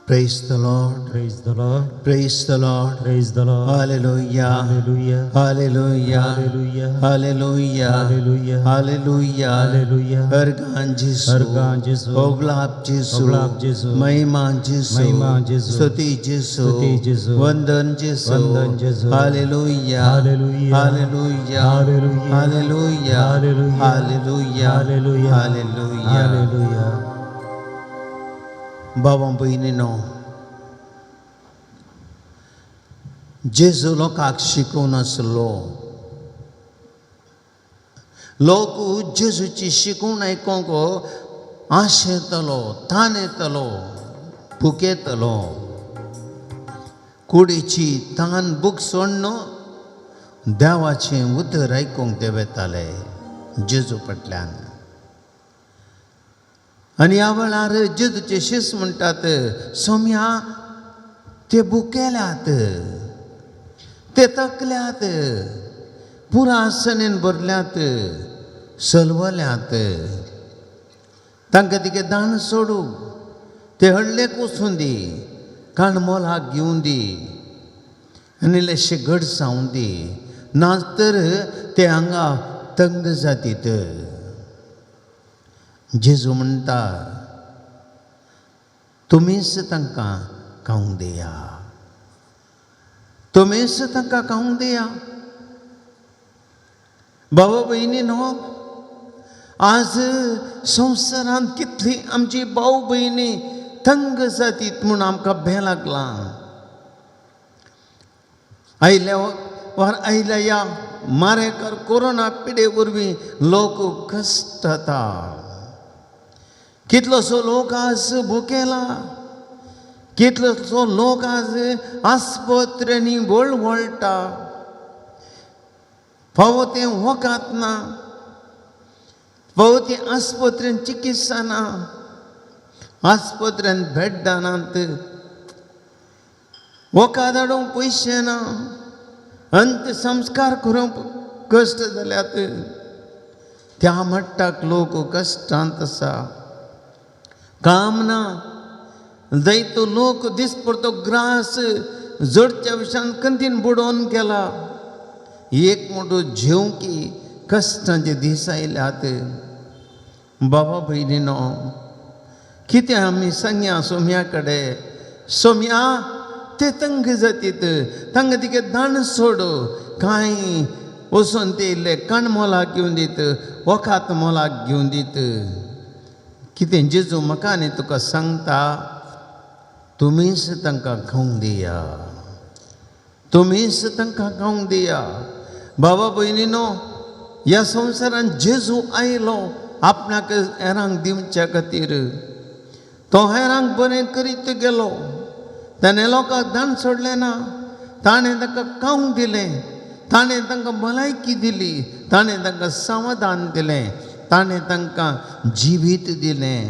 Praise the Lord. Praise the Lord. Praise the Lord. Praise the Lord. Hallelujah. Hallelujah. Hallelujah. Hallelujah. Hallelujah. Hallelujah. Hallelujah. Hallelujah. Ergan Jesu. Ergan Jesu. Oglap Jesu. Oglap Jesu. Mahima Jesu. Mahima Jesu. Stuti Jesu. Stuti Jesu. Vandan Jesu. Vandan Jesu. Hallelujah. Hallelujah. Hallelujah. Hallelujah. Hallelujah. Hallelujah. Hallelujah. Hallelujah. Hallelujah. Hallelujah. भावां भयणींनो, जेजू लोकांक शिकोवन आसलो. लोक जेजूची शिकवण आयकोंक आशेतलो, ताणेतलो, भुकेतलो. कुडीची तान भूक सोडून देवाचें उतर आयकोंक ते वेताले जेजू फाटल्यान. आनी ह्या वेळार जेजूचे शिश्य म्हणटात, सोम्या ते भुकेल्यात, ते तकल्यात, पुरासनेन भरल्यात, सलवल्यात. तांकां तिगे दान सोडू, ते हडलेक वचून दी, काणमोलाक घेवन दी, आनी इल्लेशे घडसावन दी, नातर ते हांगा तंग जातीत. जेजू म्हणटा, तुमीच तांकां खावंक दिया, तुमीच तांकां खावंक दिया. भावा भयणींनो, आज संवसारांत कितली आमची भाव भयणी तंग जातीत म्हूण आमकां भें लागलां. आयल्या ह्या मारेकार कोरोना पिडे वरवीं लोक कश्टाता. कितलोसो लोक आज भुकेला, कितलोसो लोक आज आस्पत्र्यांनी वळवळटा. फावो तें वखद ना, फावो ती आस्पत्र्यांत चिकित्सा ना, आस्पत्र्यांत बेड्डां नात, वखद हाडूंक पयशे ना, अंत्यसंस्कार करूंक कश्ट जाल्यात. त्या मट्टाक लोक कश्टांत आसा. काम ना, जायतो लोक दिसपरतो ग्रास जडच्या विशयान कंदीन बुडोवन गेला. एक मोठो जेवकी कश्टांचे दीस आयल्यात. बाबा भयणींनो, कितें आमी सांगया सोम्या कडेन, सोम्या ते तंग जातीत, तांकां तिगे दान सोड, कांय वचून ते इल्ले काणमोलाक घेवन दीत, वखात मोलाक घेवन दीत. कितें जेजू म्हाका आनी तुका सांगता, तुमीच तांकां खावंक दिया, तुमीच तांकां खावंक दिया. भावा भयणींनो, ह्या संवसारांत जेजू आयलो आपणाक हेरांक दिवच्या खातीर. तो हेरांक बरें करीत गेलो. ताणें लोकांक दान सोडलें ना, ताणें तांकां खावंक दिलें, ताणें तांकां भलायकी दिली, ताणें तांकां समाधान दिलें, ताणें तांकां जिवीत दिलें.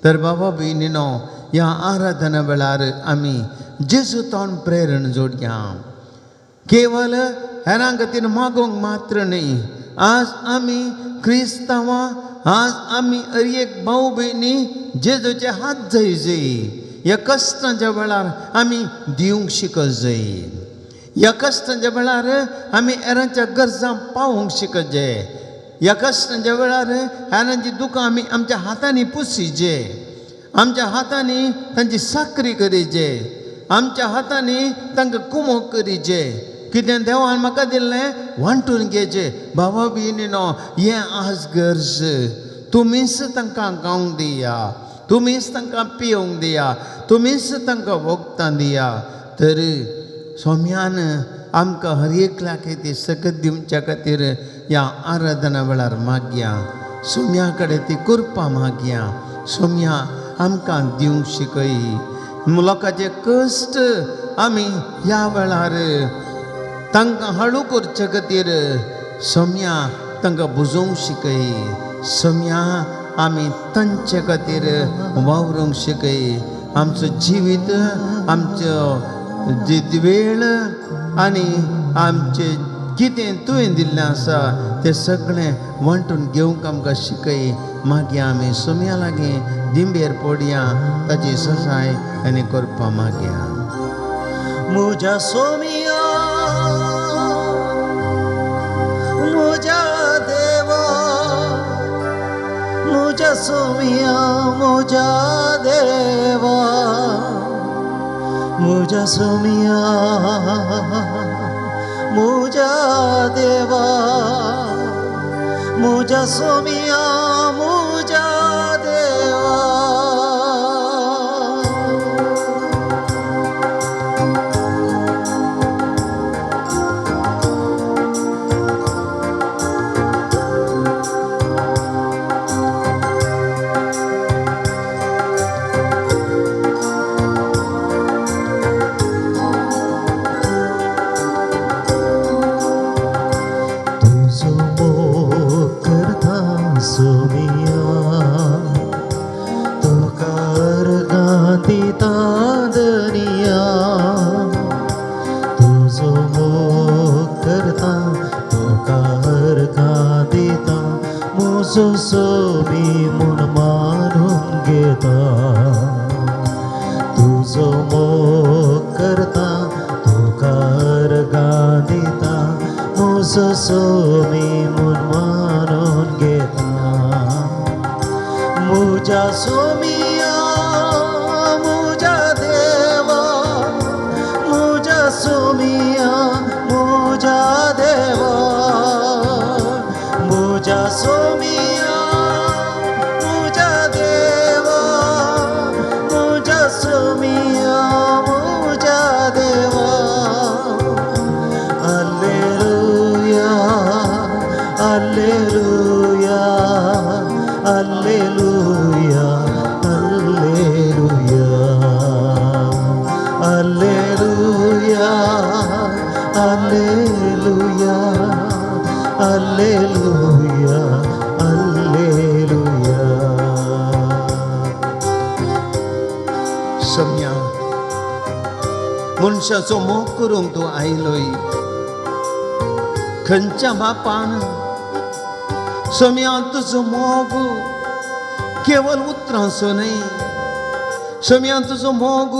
तर बाबा भयणींनो, ह्या आराधना वेळार आमी जेजू तोंड प्रेरण जोडया. केवल हेरां खातीर मागोवंक मात्र न्ही. आज आमी क्रिस्तांवां, आज आमी हर एक भाव भयणी जेजूचे हात जाय. ह्या कश्टांच्या वेळार आमी दिवंक शिकत जाय. ह्या कश्टांच्या वेळार आमी हेरांच्या गरजां पावोवंक शिकत जाय. ह्या कश्टांच्या वेळार हेरांची दुखां आमी आमच्या हातांनी पुसिचे, आमच्या हातांनी तांची साकरी करीचे, आमच्या हातांनी तांकां कुमोक करीचे. कितें देवान म्हाका दिल्लें वांटून घेवचें. भावा भयणींनो, हें आज गरज. तुमीच तांकां खावंक दिया, तुमीच तांकां पिवंक दिया, तुमीच तांकां वखदां दिया. तर सोम्यान आमकां हर एकल्याक ती सकत दिवच्या खातीर ह्या आराधना वेळार मागया. सोम्या कडेन ती कृपा मागया. सोम्या आमकां दिवंक शिकय. लोकांचे कश्ट आमी ह्या वेळार तांकां हाडू करचे खातीर सोम्या तांकां बुजोवंक शिकय. सोम्या आमी तांचे खातीर वावरूंक शिकय. आमचो जिवीत, आमचो वेळ आनी आमचे कितें तुवें दिल्लें आसा तें सगळें वांटून घेवंक आमकां शिकय. मागीर आमी सोम्या लागीं दिंबेर पोडया ताची ससाय आनी करपा मागया म्हज्या सोमिया म्हज्या देवा म्हज्या सोमिया म्हज्या देवा म्हज्या सोमिया म्हज्या देवा म्हज्या सोमिया म्हज्या देवा सोमिया तो कार गाती तादनिया तुझो मोग करता तो कार गातीता मुझो सोमी म्हूण मानून घेता तुझो मोग करता तो कार गातीता मुझो सोमी म्हूण मानून घेता मुझा सोमिया मुझा देवा मुझा सोमिया मुझा देवा मुझा सोमिया मुझा देवा मुझा सोमिया मुझा देवा Alleluia Alleluia Alleluia Alleluia Alleluia Alleluia Alleluia Alleluia सम्या मनशाचो मोग करूंक तूं आयलोय खंयच्या बापान सम्या तुजो मोग केवल उतरांचो न्हय सम्या तुजो मोग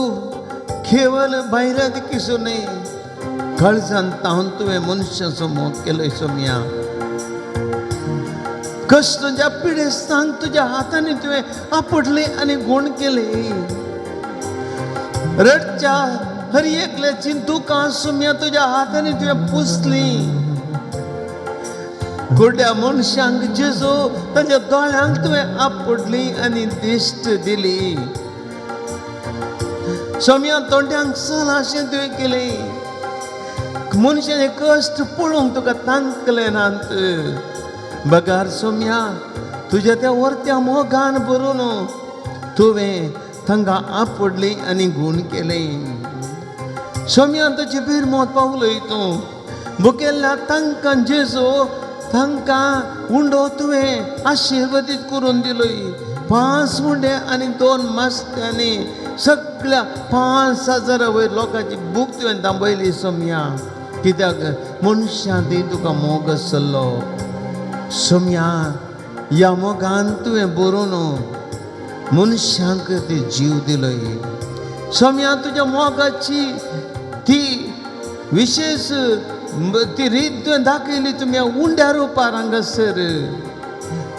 केवल भायल्या देखीचो न्हय काळजांत तावन तुवें मनशाचो मोग केलोय सम्या कश्टाच्या पिडेस्तांक तुज्या हातांनी तुवें आपटले आनी गुण केले रडच्या हर एकल्याची दुकां सम्या तुज्या हातांनी तुवें पुसली कुड्या मनशांक जेजो ताच्या दोळ्यांक तुवें आपटली आनी दिश्ट दिली सम्या तोंड्यांक सलाशें तुवें केलें मनशाचे कश्ट पळोवंक तुका तांकले नात बगार सम्या तुज्या त्या वर्त्या मोगान भरून तुवें तांकां आपडली आनी गूण केलें सम्या ताची बिरमोत पावलय तूं मुखेल्या तांकां जेजो तांकां उंडो तुवें आशिर्वादीत करून दिलोय 5 उंडे आनी 2 मास्त्यांनी सगळ्या 5,000 वयर लोकांची भूक तुवें थांबयली सम्या कित्याक मनशां ती तुका मोग आसलो सम्या ह्या मोगान तुवें बरोवन मनशांक ती जीव दिलोय सम्या तुज्या मोगाची ती विशेष ती रीत तुवें दाखयली तुमी उंड्या रुपार हांगासर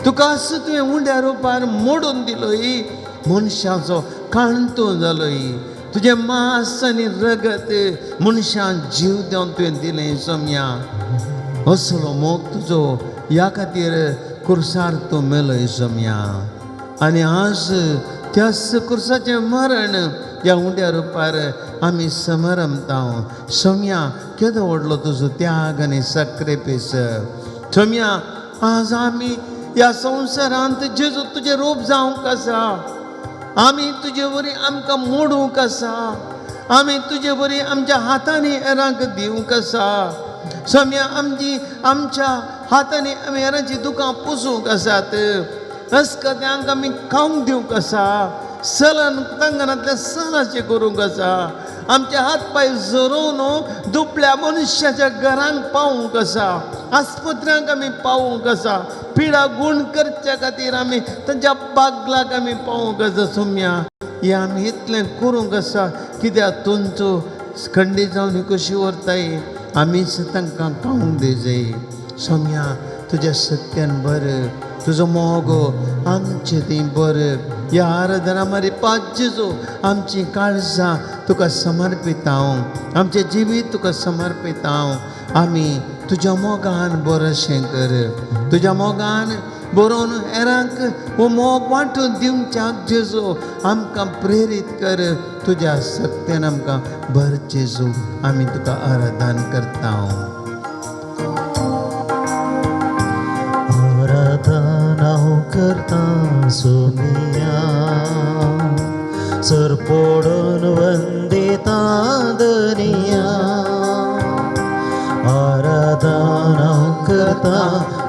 तुका असो तुवें उंड्या रुपार मोडून दिलोय मनशाचो कांतो जालोय तुजें मांस आनी रगत मनशांक जीव दिवन तुवें दिलें सम्या असलो मोग तुजो ह्या खातीर कुर्सार तूं मेलोय सम्या आनी आज त्याच कुर्साचें मरण ह्या उंड्या रुपार आमी समरमतांव सम्या केदो व्हडलो तुजो त्याग आनी सक्रेपीस सम्या आज आमी ह्या संवसारांत जेजू तुजें रूप जावंक आसा आमी तुजे वरी आमकां मोडूंक आसा आमी तुजे वरी आमच्या हातांनी हेरांक दिवंक आसा सम्या आमच्या हातांनी आमी हेरांची दुकां पुसूंक आसात रस्कत्यांक आमी खावंक दिवंक आसा सलन तांगणांतले सलाचे करूंक आसा आमचे हात पाय जोडून दुबळ्या मनशाच्या घरांक पावूंक कसा, आस्पत्र्यांक आमी पावूंक कसा, पिडा गुण करच्या खातीर आमी तांच्या बागलाक आमी पावूंक कसा. सोम्या हे आमी इतलें करूंक आसा, कित्याक तुमचो खंडी जावन कशी व्हरताय आमीच तांकां खावंक दिजय. सोम्या तुज्या सत्यान बरें, तुजो मोगो आमचें तें बरें. ह्या आराधना मारी पांच जेजू आमची काळजां तुका समर्पीत हांव, आमचें जिवीत तुका समर्पीत हांव. आमी तुज्या मोगान बरशें कर, तुज्या मोगान बरोवन हेरांक हो मोग वांटून दिवच्याक जेजू आमकां प्रेरीत कर. तुज्या सत्यान आमकां भर जेजू. आमी तुका आराधन करता. आराधना करता सोमिया, सर पडून वंदिता दनिया. आराधना करता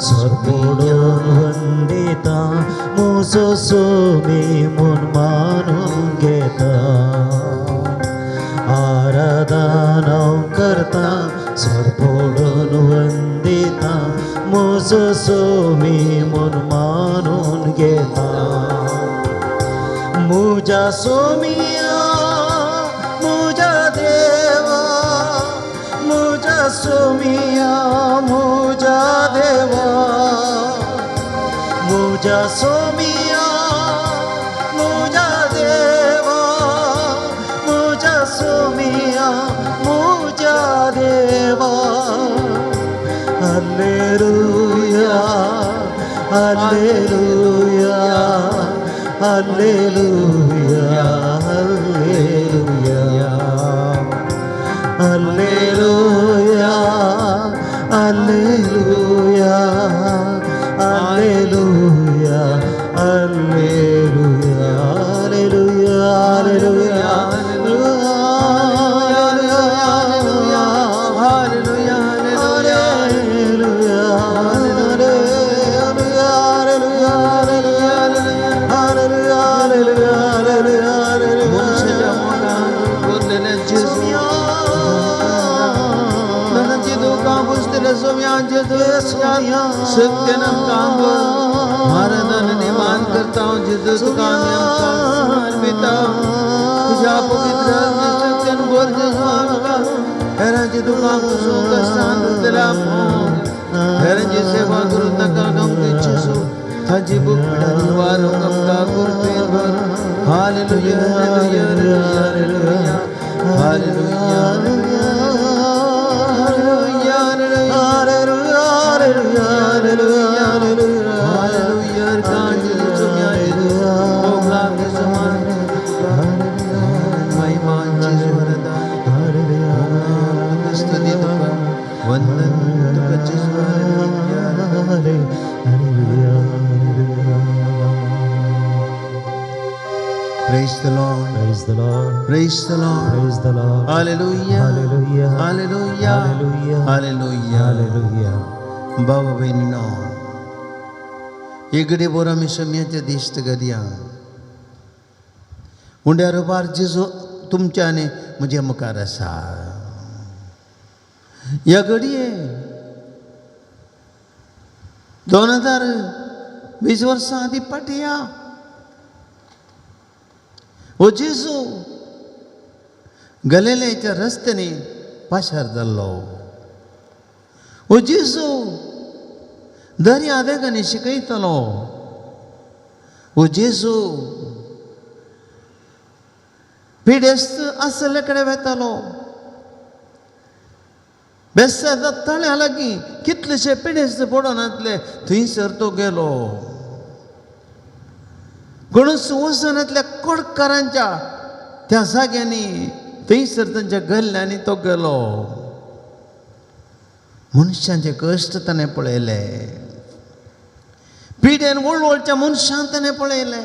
सर पडून वंदिता, मुजो सोमी म्हूण मानून घेता. आराधना करता सर पडून वंदिता, मुजो सोमी म्हूण मानून घेता. मुजा सोमिया मुजा देवा, मुजा सोमिया मुजा देवा. मुजा सोमिया मुजा देवा, मुजा सोमिया मुजा देवा. Alleluia, Alleluia, Alleluia, Alleluia, Alleluia, Alleluia, Alleluia, Alleluia, Alleluia, Alleluia. सत्यनम काम महाराजान निर्माण करता हूँ जिद्द काम समर्पित तुझा पवित्र सत्यन बोल का हेरा जिद्द काम का स्थान तेरा हेरा जी सेवा गुरु तका गम किचसु थाजी बुक निवार गम का गुरु पेवर. Hallelujah hallelujah hallelujah hallelujah Praise the Lord. Praise the Lord. Praise the Lord. Praise the Lord. Hallelujah. Hallelujah. Hallelujah. Hallelujah. Hallelujah. Hallelujah. भावा बहिणीनो, एक बोरा मी सम्याच्या दिश्त गरिया उंड्या रुबार जेजू तुमच्या आनी म्हज्या मुखार आसा. ह्या घडये 2020 वर्सां आदी पाटया हो जेजू गलिलेच्या रस्त्यानी पाशार जाल्लो. हो जेजू दर्या देगांनी शिकयतलो. हो जेजू पिडेस्त आसले कडेन वेतालो. बेस्ताद तळ्या लागीं कितलेशे पिडेस्त पडून आसले, थंयसर तो गेलो. गणूस वसनांतल्या कडकारांच्या त्या जाग्यांनी थंयसर तांच्या गल्ल्यांनी तो गेलो. मनशांचे कश्ट ताणें पळयले, पिडेन वळवळच्या मनशांक ताणें पळयले,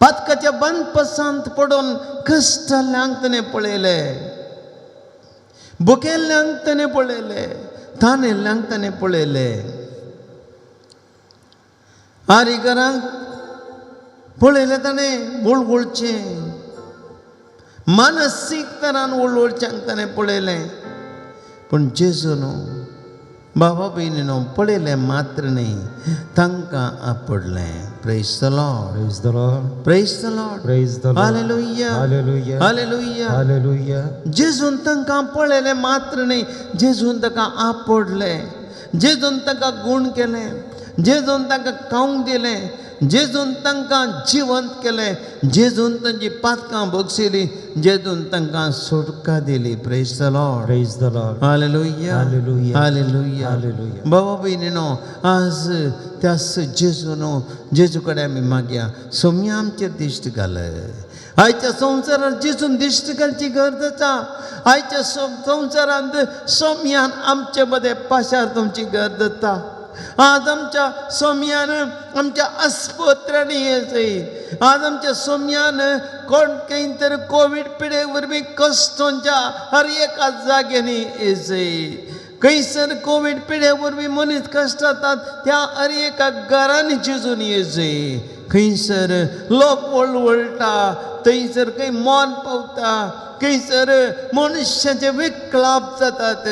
पातकाच्या बंदपसांत पडून कश्टाल्ल्यांक ताणें पळयले, बुकेल्ल्यांक ताणें पळयले, ताणेल्ल्यांक ताणें पळयले. आरिकरांक पळयलें ताणें वळवळचें, मानसीक तरान ओळवळच्यांक ताणें पळयलें पूण जेजू न्हू बाबा भयणीनो पळयलें मात्र न्ही तांकां आपडलें praise the Lord Praise the Lord. Praise the Lord Praise the Lord. Hallelujah Hallelujah. Hallelujah Hallelujah. जेजून तांकां पळयलें मात्र न्ही जेजून ताका आपडलें जेजून ताका गूण केलें जेजून ताका खावंक दिलें जेजून तांकां जिवंत केलें जेजून तांची पातकां बगशिलीं जेजून तांकां सुटका दिली praise the Lord Praise the Lord. Hallelujah Hallelujah. Hallelujah Hallelujah. बाबा भयणीनो आज त्याच जेजू न्हू जेजू कडेन आमी मागया सोमी आमचेर दिश्ट घाल आयच्या संवसारांत जेजून दिश्ट घालची गरज आसा आयच्या संवसारांत सोम्यान आमचे मदें पाशार तुमची गरज आसा आज आमच्या सोम्यान आमच्या आस्पत्र्यांनी येयचंय आज आमच्या सोम्यान कोण खंय तर कोवीड पिडे वरवीं कश्टांच्या हर एका जाग्यांनी येयचंय खंयसर कोवीड पिडे वरवीं मनीस कश्टातात त्या हर एका घरांनी जेजून येयचंय खंयसर लोक वळवळटा थंयसर खंय मौन पावता खंयसर मनशाचे विक्लाप जातात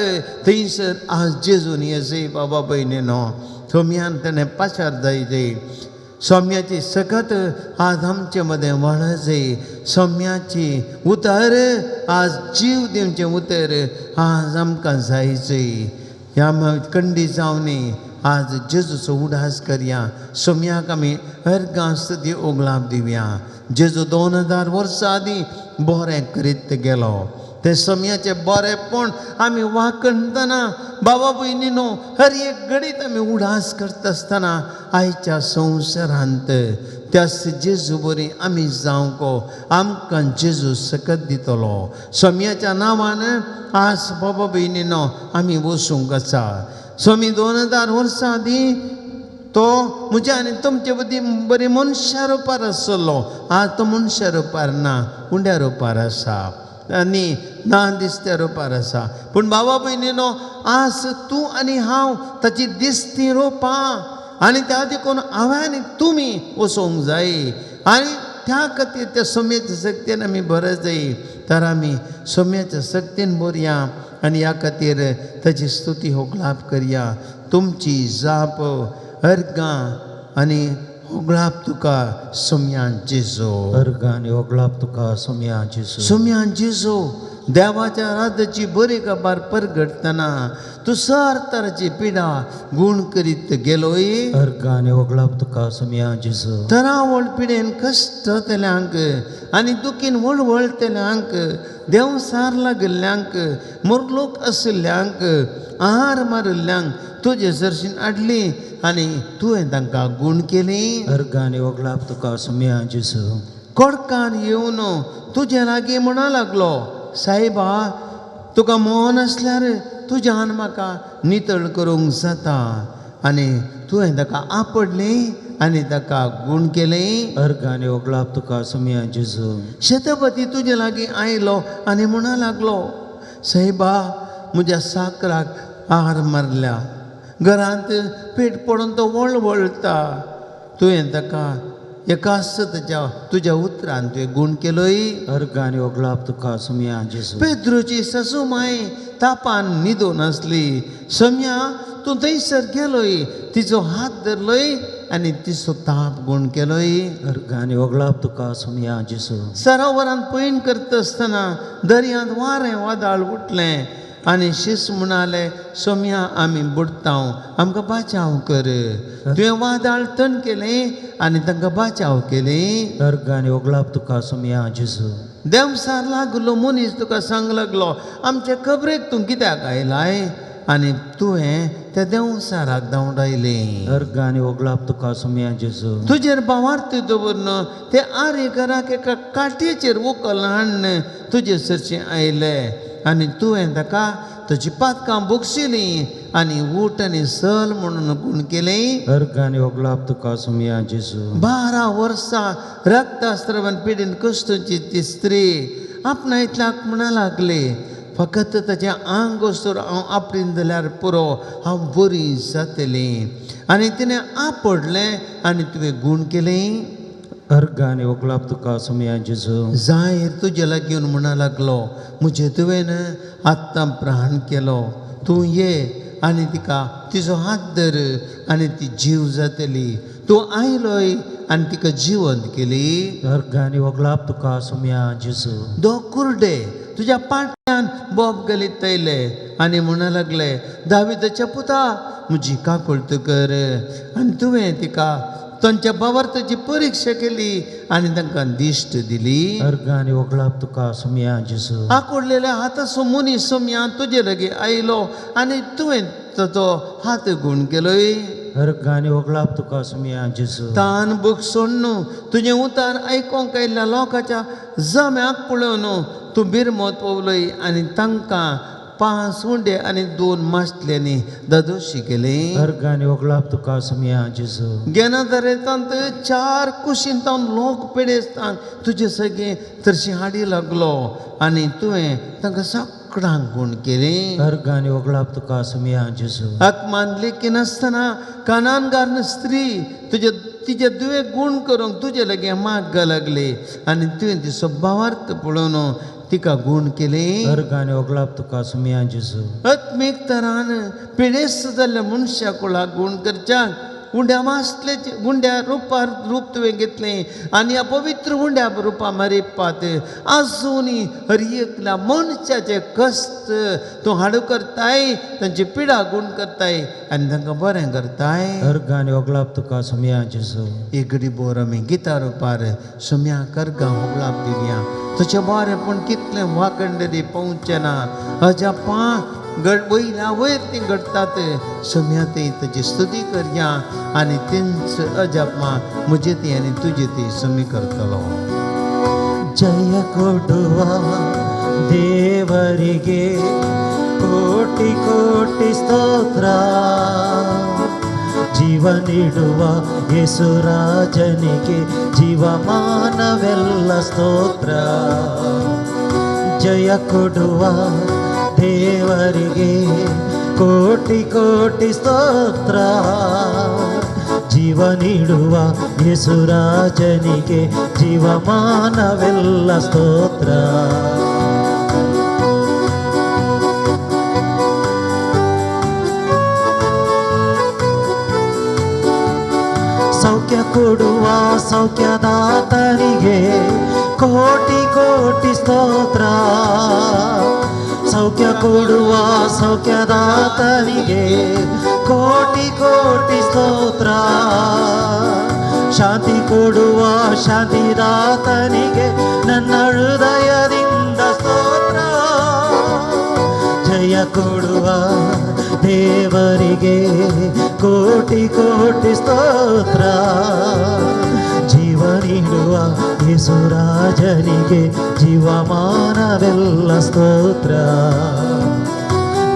थंयसर आज जेजून येयचंय बाबा भयणीनो सोम्यान ताणें पाशार जायचें सोम्याची सकत आज आमचे मदें वाळचें सोम्याची उतर आज जीव दिवचें उतर आज आमकां जायचें ह्या कंडी जावनी आज जेजूचो उडास करया सोम्याक आमी अर्गां स्तुती ओगलाप दिवया जेजू 2000 वर्सां आदीं बरें करीत गेलो ते सोम्याचें बरेंपण आमी वाखणटना बाबा भयणीनो हर एक घडीत आमी उडास करता आसतना आयच्या संवसारांत त्या जेजू बरी आमी जावंको आमकां जेजू सकत दितलो सोम्याच्या नांवान आज बाबा भयणीनो आमी वसूंक आसा सोमी 2000 वर्सां आदीं तो म्हज्या आनी तुमचे मदीं बरी मनशा रुपार आसलो आज तो मनशा रुपार ना उंड्या रुपार आसा आनी ना दिसत्या रुपार आसा पूण बाबा भयणीनो आज तूं आनी हांव ताची दिसती रोपां आनी त्या देखून हांवें आनी तुमी वचोंक जाय आनी त्या खातीर त्या सोम्याच्या सक्तीन आमी बरे जाय तर आमी सोम्याच्या सक्तीन बरया आनी ह्या खातीर ताची स्तुती होगलाप करया तुमची जाप अर्गां आनी होगलाप तुका सोम्यान जेजो अर्गां ओगलाप तुका सोम्या जेजू सोम्यान जेजो देवाच्या राज्याची बरी खबर परगटतना तूं सर तराची पिडा गूण करीत गेलोय अर्गां ओगलाप तुका सोम्या जेजू तरावळ पिडेन कश्ट तेल्यांक आनी दुखीन वळवळतेल्यांक देवसार लागल्ल्यांक मुरलोक आशिल्ल्यांक आहार मारिल्ल्यांक तुजे सरशीन हाडली आनी तुवें तांकां गूण केली अर्गां ओगलाप तुका सोम्या जेजू कोडकार येवन तुजे लागीं म्हणा लागलो सायबा तुका मोहन आसल्यार तुज्यान म्हाका नितळ करूंक जाता आनी तुवें ताका आपडलें आनी ताका गूण केलें अर्गां ओगलाप तुका सोम्या जेजू शेतपती तुजे लागीं आयलो आनी म्हणा लागलो सायबा म्हज्या साकराक आहार मारल्या घरांत पेट पडून तो वळवळटा तुवें ताका एकाच तुज्या उतरान तुवें गूण केलोय अर्गां ओगलाप तुका सोम्या जेजू पेद्रूची सासू माय तापान न्हिदून आसली सोम्या तूं थंयसर गेलोय तिचो हात धरलोय आनी तिचो ताप गूण केलोय अर्गां ओगलाप तुका सोम्या जेजू सरोवरांत पैन करता आसतना दर्यांत वारें वादळ उठलें आनी शिस म्हणाले सोम्या आमी बुडतांव आमकां बाचाव कर तुवें वादळ थंड केलें आनी तांकां बाचाव केली अर्गां ओगलाप तुका सोम्या जेजू देवसार लागलो मनीस तुका सांग लागलो आमचे खबरेक तूं कित्याक आयलाय आनी तुवें त्या देवसाराक धांवडायलें अर्गां ओगलाप तुका सोम्या जेजू तुजेर भावार्थ दवरन ते आरेकराक एका काटयेचेर व्हंकल हाडन तुजे सरचें आयलें आनी तुवें ताका तुजी पातकां बगशिलीं आनी ऊठ आनी सल म्हणून गूण केलें अर्गां ओगलाप तुका सोम्या जेजू 12 वर्सां रक्तास्त्रवान पिडीन कश्टची ती स्त्री आपणा इतल्याक म्हणा लागली फकत ताचें आंग वस्तूर हांव आपलीन जाल्यार पुरो हांव बरी जातलीं आनी तिणें आपडलें आनी तुवें गूण केलें अर्गाने ओगलाप तुका सोम्या जेजू जायर तुजे लागीं म्हणा लागलो म्हजे तुवें आत्तां प्राण केलो तूं ये आनी तिका तिजो हात धर आनी ती जीव जातली तूं आयलोय आनी तिका जिवंत केली अर्गाने ओगलाप तुका सोम्या जेजू दो कुर्डे तुज्या पाट्यान बोब घालीत तयले आनी म्हणू लागले दाविदाच्या पुता म्हजी काकूळट कर आनी तुवें तिका तांच्या भावार्थाची परीक्षा केली आनी तांकां दिश्ट दिली अर्गाने ओगलाप तुका सोम्या जेजू आकोडलेल्या हाताचो मनीस सोम्या तुजे लागीं आयलो आनी तुवें ताचो हात गुण केलोय अर्गाने ओगलाप तुका सोम्या जेजू तान बूक सोडून तुजें उतार आयकोंक आयिल्ल्या लोकांच्या जम्याक पळोवन तूं बिरमत पवलय आनी तांकां 5 उंडे आनी 2 माशत्ल्यांनी दादोशी केले अर्गाने ओगलाप तुका सोम्या जेजू गेनाजारेतांत 4 कुशींतावन लोक पेडेस्तान तुजे सगळे तरशी हाडी लागलो आनी तुवें तांकां सगळ्यांक गुण केले अर्गाने ओगलाप तुका सोम्या जेजू आत्मान लेकी नासतना कानान घालून स्त्री तिचे दुवे गुण करूंक तुजे लागीं माग लागले आनी तुवें तिचो भावार्थ पळोवन तिका गुण केले अर्गाने ओगलाप तुका सोम्या जेजू आत्मीक तरान पिडेस्त जाल्ल्या मनशा कुळाक गुण करच्याक उंड्या मासलेचे उंड्या रुपार रूप तुवें घेतलें आनी ह्या पवित्र उंड्या रुपा मारिपात आजुनी हर एकल्या मनशाचे कश्ट तूं हाडू करताय तांची पिडा गुण करताय आनी तांकां बरें करताय अर्गाने ओगलाप तुका सोम्या जेजू एक घडी बोर आमी गिता रुपार सोम्या करगा होगलाप दिवया तुजें बरेंपण कितलें वाकंडरी पावचें ना हाज्या वयल्या वयर ती घडतात सोम्या ते ताची स्तुती करया आनी तेंच अजापा म्हजे ती आनी तुजे ती समी करतलो जय कोडुवा देवरिगे कोटि कोटि स्तोत्र जीव ನೀಡುವ ಯೇಸುರಾಜನಿಗೆ ಜೀವಮಾನವೆಲ್ಲ ಸ್ತೋತ್ರ ಜಯ ಕೊಡುವ ದೇವರಿಗೆ ಕೋಟಿ ಕೋಟಿ ಸ್ತೋತ್ರ ಜೀವ ನೀಡುವ ಯೇಸುರಾಜನಿಗೆ ಜೀವಮಾನವೆಲ್ಲ ಸ್ತೋತ್ರ ಸೌಖ್ಯ ಕೊಡುವ ಸೌಖ್ಯದಾತನಿಗೆ ಕೋಟಿ ಕೋಟಿ ಸ್ತೋತ್ರ ಸೌಖ್ಯ ಕೊಡುವ ಸೌಖ್ಯದಾತನಿಗೆ ಕೋಟಿ ಕೋಟಿ ಸ್ತೋತ್ರ ಶಾಂತಿ ಕೊಡುವ ಶಾಂತಿದಾತನಿಗೆ ನನ್ನ ಹೃದಯದಿಂದ ಸ್ತೋತ್ರ ಜಯ ಕೊಡುವ ದೇವರಿಗೆ ಕೋಟಿ ಕೋಟಿ ಸ್ತೋತ್ರ ಜೀವ ನೀಡುವ ಯೇಸುರಾಜನಿಗೆ ಜೀವಮಾನವೆಲ್ಲ ಸ್ತೋತ್ರ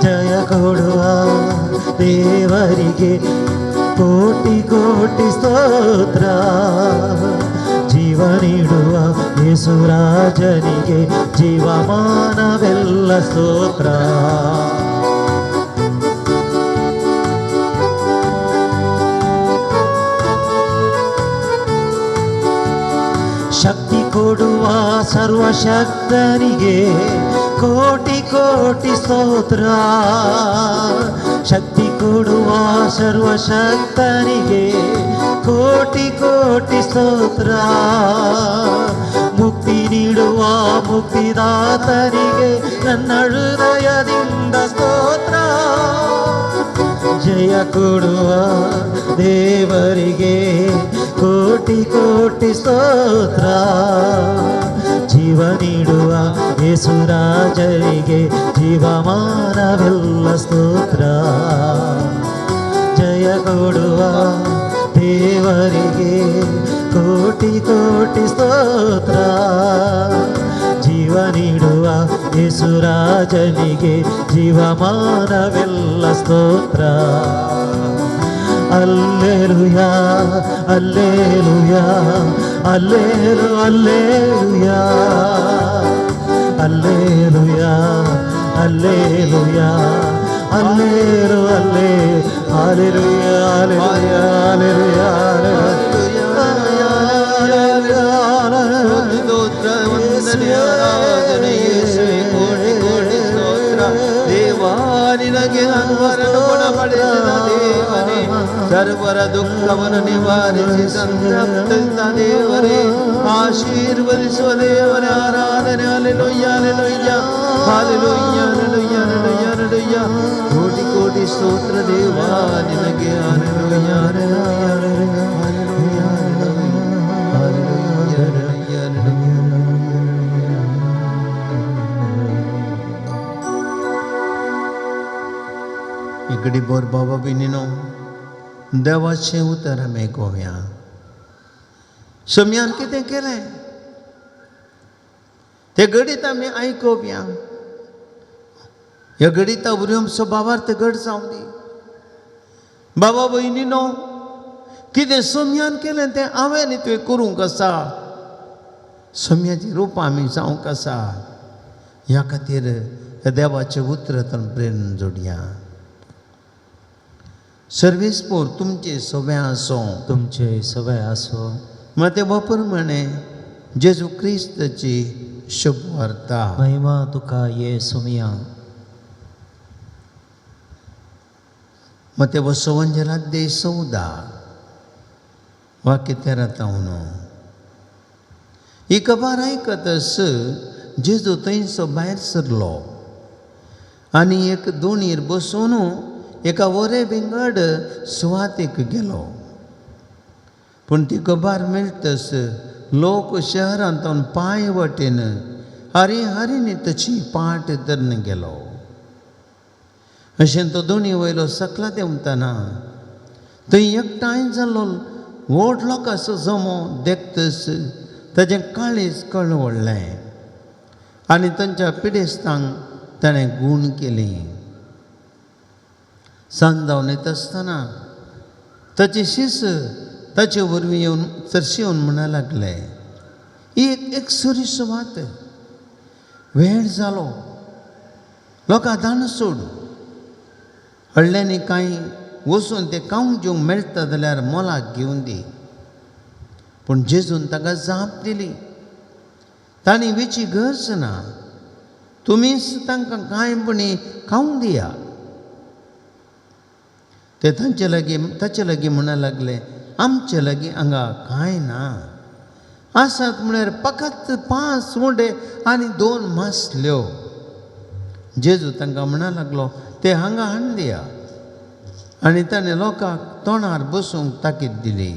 ಜಯ ಕೊಡುವ ದೇವರಿಗೆ ಕೋಟಿ ಕೋಟಿ ಸ್ತೋತ್ರ ಜೀವ ನೀಡುವ ಯೇಸುರಾಜನಿಗೆ ಜೀವಮಾನವೆಲ್ಲ ಸ್ತೋತ್ರ ಶಕ್ತಿ ಕೊಡುವ ಸರ್ವಶಕ್ತನಿಗೆ ಕೋಟಿ ಕೋಟಿ ಸ್ತೋತ್ರ ಶಕ್ತಿ ಕೊಡುವ ಸರ್ವಶಕ್ತನಿಗೆ ಕೋಟಿ ಕೋಟಿ ಸ್ತೋತ್ರ ಮುಕ್ತಿ ನೀಡುವ ಮುಕ್ತಿದಾತನಿಗೆ ನನ್ನ ಹೃದಯದಿಂದ ಸ್ತೋತ್ರ ಜಯ ಕೊಡುವ ದೇವರಿಗೆ ಕೋಟಿ ಕೋಟಿ ಸ್ತೋತ್ರ ಜೀವ ನೀಡುವ ಯೇಸುರಾಜನಿಗೆ ಜೀವಮಾನವೆಲ್ಲ ಸ್ತೋತ್ರ ಜಯ ಕೊಡುವ ದೇವರಿಗೆ ಕೋಟಿ ಕೋಟಿ ಸ್ತೋತ್ರ ಜೀವ ನೀಡುವ ಯೇಸುರಾಜನಿಗೆ ಜೀವಮಾನವೆಲ್ಲ ಸ್ತೋತ್ರ ಅಲ್ಲೇಲುಯಾ ಅಲ್ಲೇಲುಯಾ ಅಲ್ಲೇಲು ಅಲ್ಲೇಲುಯಾ ಅಲ್ಲೇಲುಯಾ ಅಲ್ಲೇಲುಯಾ ಅಲ್ಲೇಲು ಅಲ್ಲೇ ಹಾಲೆಲುಯಾ ಹಾಲೆಲುಯಾ ಹಾಲೆಲುಯಾ ಆರಾಧನೆ ಆರಾಧನೆ ಯೇಸುವೆ ಕೋಟಿ ಕೋಟಿ ಸ್ತೋತ್ರ ದೇವಾ ನಿನಗೆ ಅನ್ವರನ್ನು ಗುಣಪಡಿಸಿದ ದೇವರೇ ಸರ್ವರ ದುಃಖವನ್ನು ನಿವಾರಿಸಿ ಸಂತಪ್ತದಿಂದ ದೇವರೇ ಆಶೀರ್ವದಿಸುವ ದೇವರೇ ಆರಾಧನೆ hallelujah hallelujah hallelujah hallelujah hallelujah hallelujah ಕೋಟಿ ಕೋಟಿ ಸ್ತೋತ್ರ ದೇವಾ ನಿನಗೆ hallelujah hallelujah hallelujah hallelujah hallelujah इकड़ी बोर बाबा बिनीनो देवाचे उतर आमी गोव्या सोम्यान कितें केलें ते घडीत आमी आयकोवया ह्या घडीत उरयोमचो बाबार्थ घड जावं दी बाबा भयणीनो कितें सोम्यान केलें तें हांवें तुवें करूंक आसा सोम्याची रूप आमी जावंक आसा ह्या खातीर ह्या देवाचें उतरांतल्यान प्रेरण जोडया सर्वीस पोर तुमचे सगळे आसो तुमचे सवय असो मग ते प्रमाणे जेजू क्रिस्ताची शुभ वार्ता महिमा तुका ये सुमिया मग ते वसवंजला दे 14 वाक्य 13 ही खबर आयकतच जेजू थंयसो भायर सरलो आनी एक दोणीर बसून एका वरे विंगड सुवातेक गेलो पूण ती खबर मेळटच लोक शहरांतून पांय वटेन हरी हरीने ताची पाट धरून गेलो अशें तो दोनी वयलो सकला देंवतना थंय एकठांय जाल्लो व्हड लोकांचो जमो देखतच ताचें काळीज कळवळ्ळें आनी तांच्या पिडेस्तांक ताणें गूण केली सांज जावन येत आसतना ताची शीस ताचे वरवीं येवन चरशी येवन म्हणूंक लागले ही एक सुरी सुवात वेळ जालो लोकां दान सोड हळड्यांनी कांय वचून ते खावंक जेवंक मेळटा जाल्यार मोलाक घेवन दी पूण जेजून ताका जाप दिली तांणी वेची गरज ना तुमीच तांकां कांयपणी खावंक दिया ते तांचे लागीं म्हणूंक लागले आमचे लागीं हांगा कांय ना आसात म्हळ्यार फकत 5 उंडे आनी 2 मासल्यो जेजू तांकां म्हणूंक लागलो ते हांगा हाडून दिया आनी ताणें लोकांक तोंडार बसूंक ताकीद दिली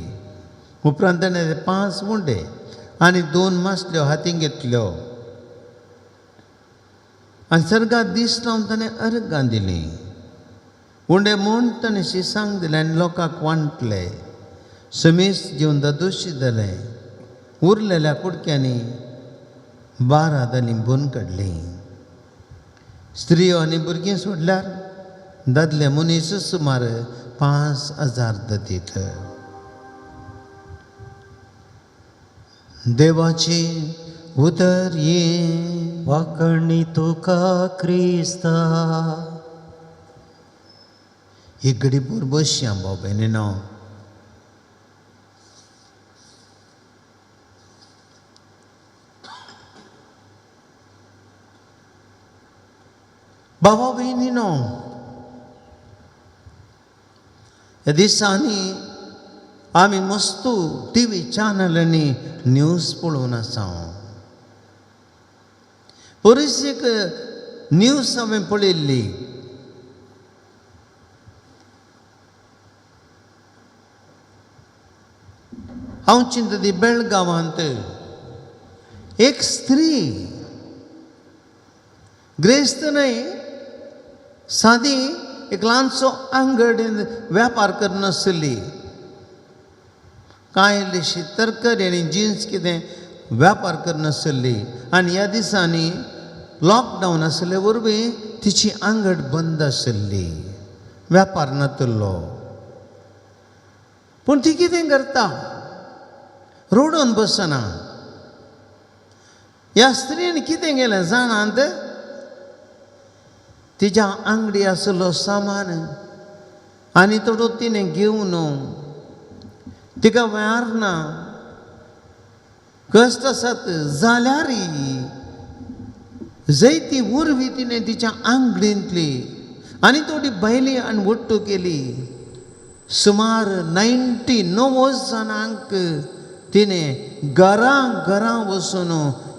उपरांत ताणें ते 5 उंडे आनी 2 मासल्यो हातीन घेतल्यो आनी सर्गाक दीस लावन ताणें अर्गां दिलीं उंडे म्हूण ताणें शिसांक दिलें आनी लोकांक वांटले समीस जेवन दोशी जाले उरलेल्या कुडक्यांनी 12 दानी बून काडली स्त्रियो आनी भुरगीं सोडल्यार दादले मनीस सुमार 5000 जातीत देवाची उतर ये वाकणी तुका क्रिस्ता ही घडी बोर बसया भाव भयणीनो भावा भयणीनो ह्या दिसांनी आमी मस्तू टीव्ही चॅनलांनी न्यूज पळोवन आसा बरीच एक न्यूज हांवें पळयल्ली हांव चिंतली बेळगांवांत एक स्त्री ग्रेस्त न्हय सादी एक ल्हानसो आंगडीन वेपार करनासली कांय इल्लीशी तरकारी आनी जिन्स कितें वेपार करनासली आनी ह्या दिसांनी लॉकडावन आसले वरवीं तिची आंगड बंद आसली वेपार नातलो पूण ती कितें करता रोडून बसना ह्या स्त्रीन कितें केलें जाणांत तिच्या आंगडी आसलो सामान आनी तो तिणें घेवन तिका वेळार ना कष्ट आसात जाल्यारय जैती उर्वी तिणें तिच्या आंगडींतली आनी थोडी भायली आनी वट्टू केली. सुमार 99 जाणांक तिणें घरां वचून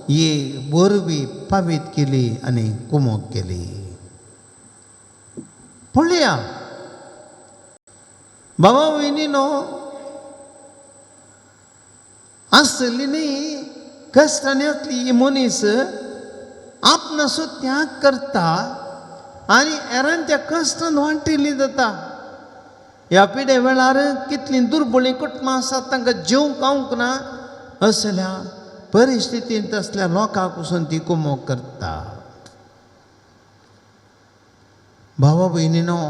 ही वरवी पावीत केली आनी कुमोक केली. पळया बाबा भयणीनो, आसली न्ही कश्टांतली ही मनीस आपणाचो त्याग करता आनी हेरांच्या कश्टांत वांटिल्ली जाता. ह्या पिडे वेळार कितलीं दुर्बळीं कुटुंबां आसात तांकां जेवंक खावंक ना असल्या परिस्थितींत असल्या लोकांक वचून ती कुमोक करता. भावा भयणीनो,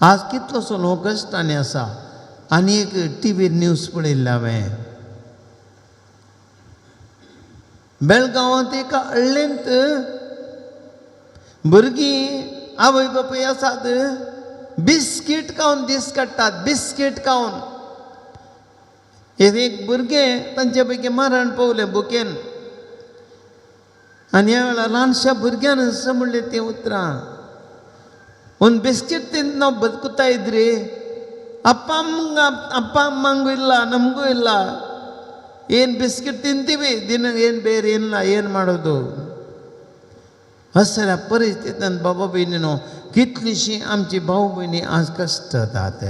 आज कितलोसो लोक कश्टांनी आसा. आनी एक टीव्हीर न्यूज पळयल्ली हांवें. बेळगांवांत एका हळ्ळेंत भुरगीं आवय बापूय आसात, बिस्कीट खावन दीस काडटात. बिस्कीट खावन एक भुरगें तांचे पैकी मरण पावलें बुकेन. आनी ह्या वेळार ल्हानशा भुरग्यान असं म्हणलें तें उतरां, ಒಂದು ಬಿಸ್ಕೆಟ್ ತಿಂದು ನಾವು ಬದುಕುತ್ತಾ ಇದ್ರಿ, ಅಪ್ಪ ಅಮ್ಮಂಗೂ ಇಲ್ಲ ನಮಗೂ ಇಲ್ಲ, ಏನು ಬಿಸ್ಕೆಟ್ ತಿಂತೀವಿ ದಿನ, ಏನು ಬೇರೆ ಇಲ್ಲ, ಏನು ಮಾಡೋದು. असल्या परिस्थितींत बाबा भयणीनो कितलींशीं आमची भाऊ भयणी आज कश्टातात.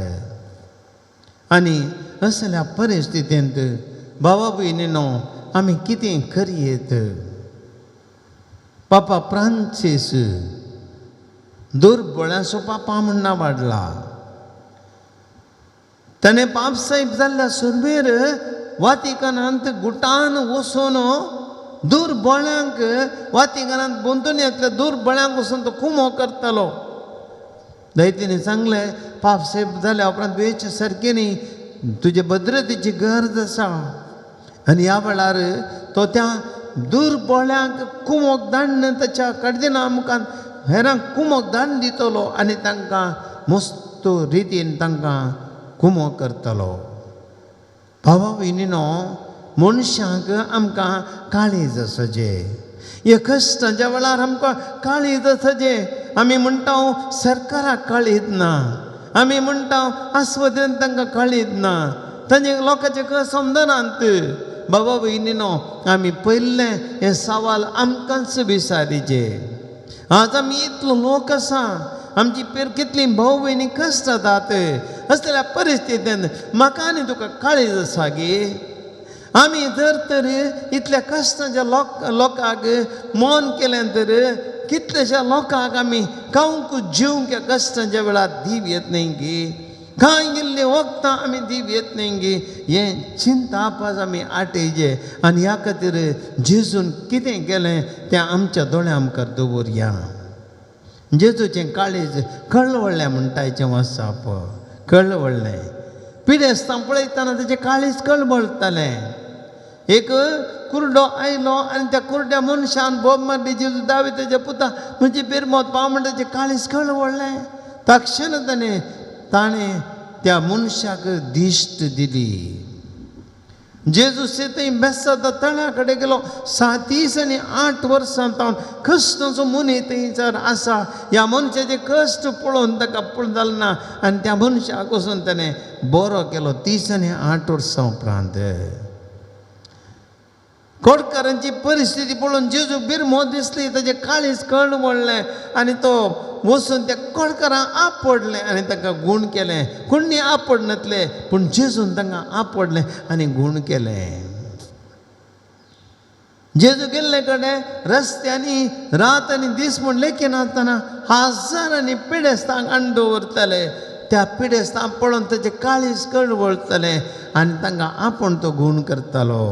आनी असल्या परिस्थितींत बाबा भयणीनो आमी कितें करयेत. पापा फ्रांसीस दुर्बळ्याचो पापा म्हणना वाडला. ताणें पापसाहेब जाल्ल्या सुरवेर वातिकनांत गुटान वचून दुर्बळ्यांक, वातिकनांत बोंतुन्यांतल्या दुर्बळ्यांक वचून तो कुमो करतालो. दैतीन सांगलें, पापसाहेब जाल्या उपरांत वेचे सारकें न्ही, तुजे भद्रतेची गरज आसा. आनी ह्या वेळार तो त्या दुर्बळ्यांक कुमोक धाडन ताच्या कडदिना मुखार हेरांक कुमोक धाडून दितलो आनी तांकां मस्त रितीन तांकां कुमो करतलो. भावा भयणीनो, मनशांक आमकां काळीज आसचें. हे कश्टांच्या वेळार आमकां काळीज आसचें. आमी म्हणटा सरकाराक काळीज ना, आमी म्हणटा आस्पत्रेंत तांकां काळीज ना, तांचे लोकांचे खंय समजनात. बाबा भयणीनो, आमी पयलें हें सवाल आमकांच विचारीचे. आज आमी इतलो लोक आसा, आमची कितलीं भाऊ भयणी कश्ट जातात. असल्या परिस्थितींत म्हाका आनी तुका काळीज आसा गे. आमी जर तर इतल्या कश्टाच्या लोकांक मौन केलें तर कितलेशा लोकांक आमी खावंक जेवंक ह्या कश्टाच्या वेळार दीव येत न्ही गे. खंय गेल्लीं वखदां आमी दीव येत न्ही गे. हें चिंतापास आमी आटयचे. आनी ह्या खातीर जेजून कितें केलें तें आमच्या दोळ्यां मुखार दवरया. जेजूचें काळीज कळवळ्ळें म्हणटायचें आसा पळय, कळवळ्ळें. पिडेस्तां पळयतना तेजें काळीज कळवळटालें. एक कुरडो आयलो आनी त्या कुरड्या मनशान बोब मारली, जेजू दावी तेज्या पुता म्हणजे बिरमोत पाव म्हणटा तेजें काळीज कळवळ्ळें. तक्षण ताणें त्या मनशाक दिश्ट दिली. जेजू थंय बेसादा तळ्या कडेन गेलो. 37 आनी 8 वर्सां तावन कश्टाचो मनीस थंयसर आसा. ह्या मनशाचे कश्ट पळोवन ताका पळोवन जालें ना आनी त्या मनशाक वचून ताणें बरो केलो 30 आनी 8 वर्सां उपरांत. कोडकारांची परिस्थिती पळोवन जेजू बिरमो दिसली, ताजें काळीज कळवळ्ळें आनी तो वचून त्या कोडकारांक आपडलें आनी तांकां गूण केलें. कोणी आपडनातले पूण जेजून तांकां आपडलें आनी गूण केलें. जेजू गेल्ले कडेन रस्त्यांनी रात आनी दीस म्हूण लेखीन आसतना हजारांनी पिडेस्तांक हाडून दवरताले. त्या पिडेस्तांक पळोवन ताचें काळीज कळवळटालें आनी तांकां आपूण तो गूण करतालो.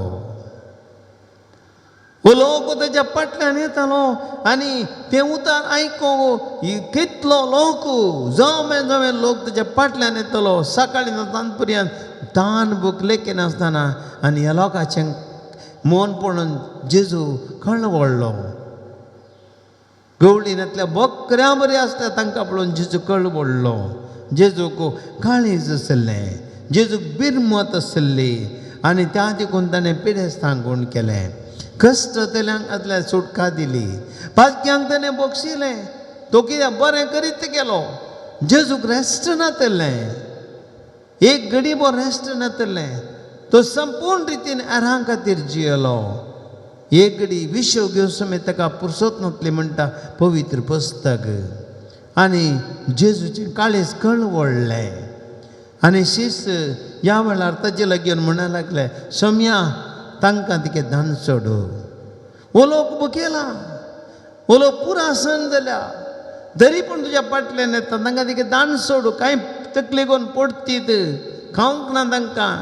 लोक ताच्या फाटल्यान येतालो आनी तें उतार आयको कितलो लोक जमे लोक ताच्या फाटल्यान येतालो. सकाळीं सांज पर्यंत तान भुकले नासतना आनी ह्या लोकांचें मन पळोवन जेजू कळवळ्ळो. गवळींतल्या बकऱ्या बरी आसता तांकां पळोवन जेजू कळवळ्ळो. जेजूक काळीज आसलें, जेजूक बिरमत आसली आनी त्या देखून ताणें पिडेस्तांक गूण केलें. कश्ट तेल्यांक आदल्या सुटका दिली. पातक्यांक ताणें बक्षिलें. तो कितें बरें करीत गेलो. जेजूक रेस्ट नातलें. एक घडी भर रेस्ट नातलें. तो संपूर्ण रितीन हेरां खातीर जियेलो. एक घडी विश्व घेवं समेत ताका पुरसत नासली म्हणटा पवित्र पुस्तक. आनी जेजूचें काळीज कळवळ्ळें. आनी शिस्त ह्या वेळार ताजे लागीं म्हणूंक लागले, सोम्या तांकां तिगे धान सोडू. उलोवप केला. उलोवप पुरा सण जाल्या. तरी पूण तुज्या फाटल्यान येता तांकां तिगे दान सोडू. कांय तकली घेवन पडटीत. खावंक ना तांकां.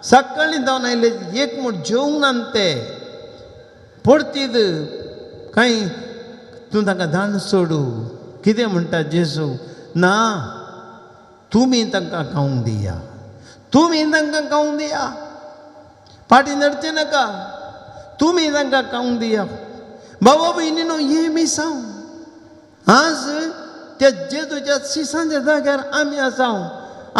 सकाळीं जावन आयले एक मूठ जेवंक ना ते पडटीत. कांय तूं तांकां दान सोडू. कितें म्हणटा जेजू, ना तुमी तांकां खावंक दिया. तुमी तांकां खावंक दिया. फाटीं नडचें नाका. तुमी तांकां खावंक दिया. बाबा भयणीनो, हे मिसांव आज त्या जेजूच्या शिसांच्या जाग्यार आमी आसा.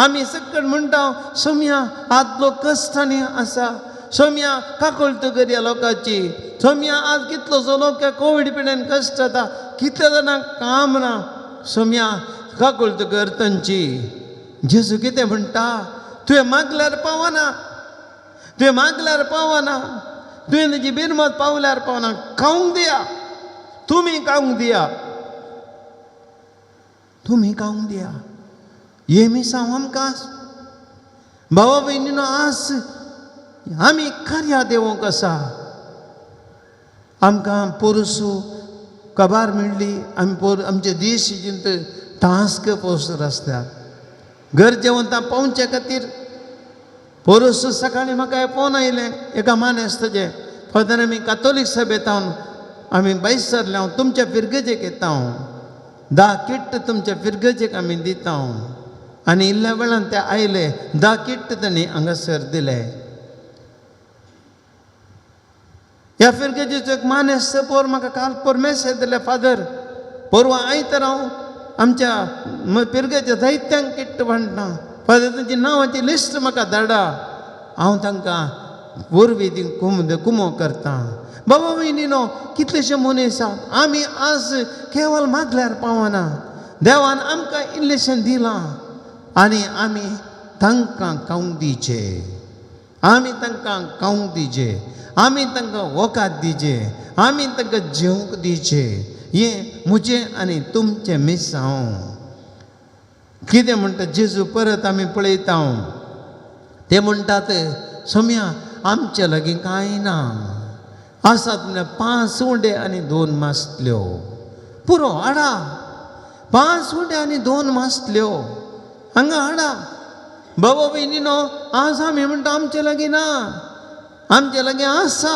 आमी सकट म्हणटा, सोम्या आदलो कश्टांनी आसा. सोम्या काकूळट करया लोकांची. सोम्या आज कितलोसो लोक कोवीड पिडेन कश्ट जाता. कितले जाणांक काम ना. सोम्या काकूळट कर तांची. जेजू कितें म्हणटा, तुवें मागल्यार पावना. तुवें मागल्यार पावना. तुवें तेजी बिरमत पावल्यार पावना. खावंक दिया. तुमी खावंक दिया. तुमी खावंक दिया. हे मिसांव आमकां भावा भयणीनो, आज आमी कार्या देवोंक आसा. आमकां पोरसू काबार मेळ्ळी. आमचे दीस जिंत टास्क पोस्ट आसतात. घर जेवंता पावचे खातीर पोरसू सकाळीं म्हाका फोन आयलें एका मानेस्ताचें. फादर, आमी कातोलीक सभेंत आमी भायर सरले. हांव तुमच्या पिरगेजेक येता. 10 किट्ट तुमच्या पिरगेजेक आमी दिता. आनी इल्ल्या वेळान ते आयले. 10 किट्ट तांणी हांगासर दिले. ह्या पिरगेजेचो एक मानेस्त पोर म्हाका काल पोर मॅसेज दिले, फादर परवां आयतार हांव आमच्या पिरगेच्या जायत्यांक किट्ट वांटना. फादर, तांची नांवांची लिस्ट म्हाका धाडा. हांव तांकां वरवीं ती कुमो करता. बाबा भयणीनो, कितलेशे मनीस आसात. आमी आज केवळ मागल्यार पावना. देवान आमकां इल्लेशें दिलां आनी आमी तांकां खावंक दिचें. आमी तांकां खावंक दिचें. आमी तांकां वखद दिचें. आमी तांकां जेवंक दिचें. हें म्हजें आनी तुमचें मिसांव. कितें म्हणटा जेजू परत आमी पळयता. ते म्हणटात, सोम्या आमचे लागीं कांय ना. आसात म्हणल्यार 5 उंडे आनी 2 मासल्यो. पुरो हाडा. 5 उंडे आनी 2 मासल्यो हांगा हाडा. बाबा भयणीनो, आज आमी म्हणटा आमचे लागीं ना. आमचे लागीं आसा.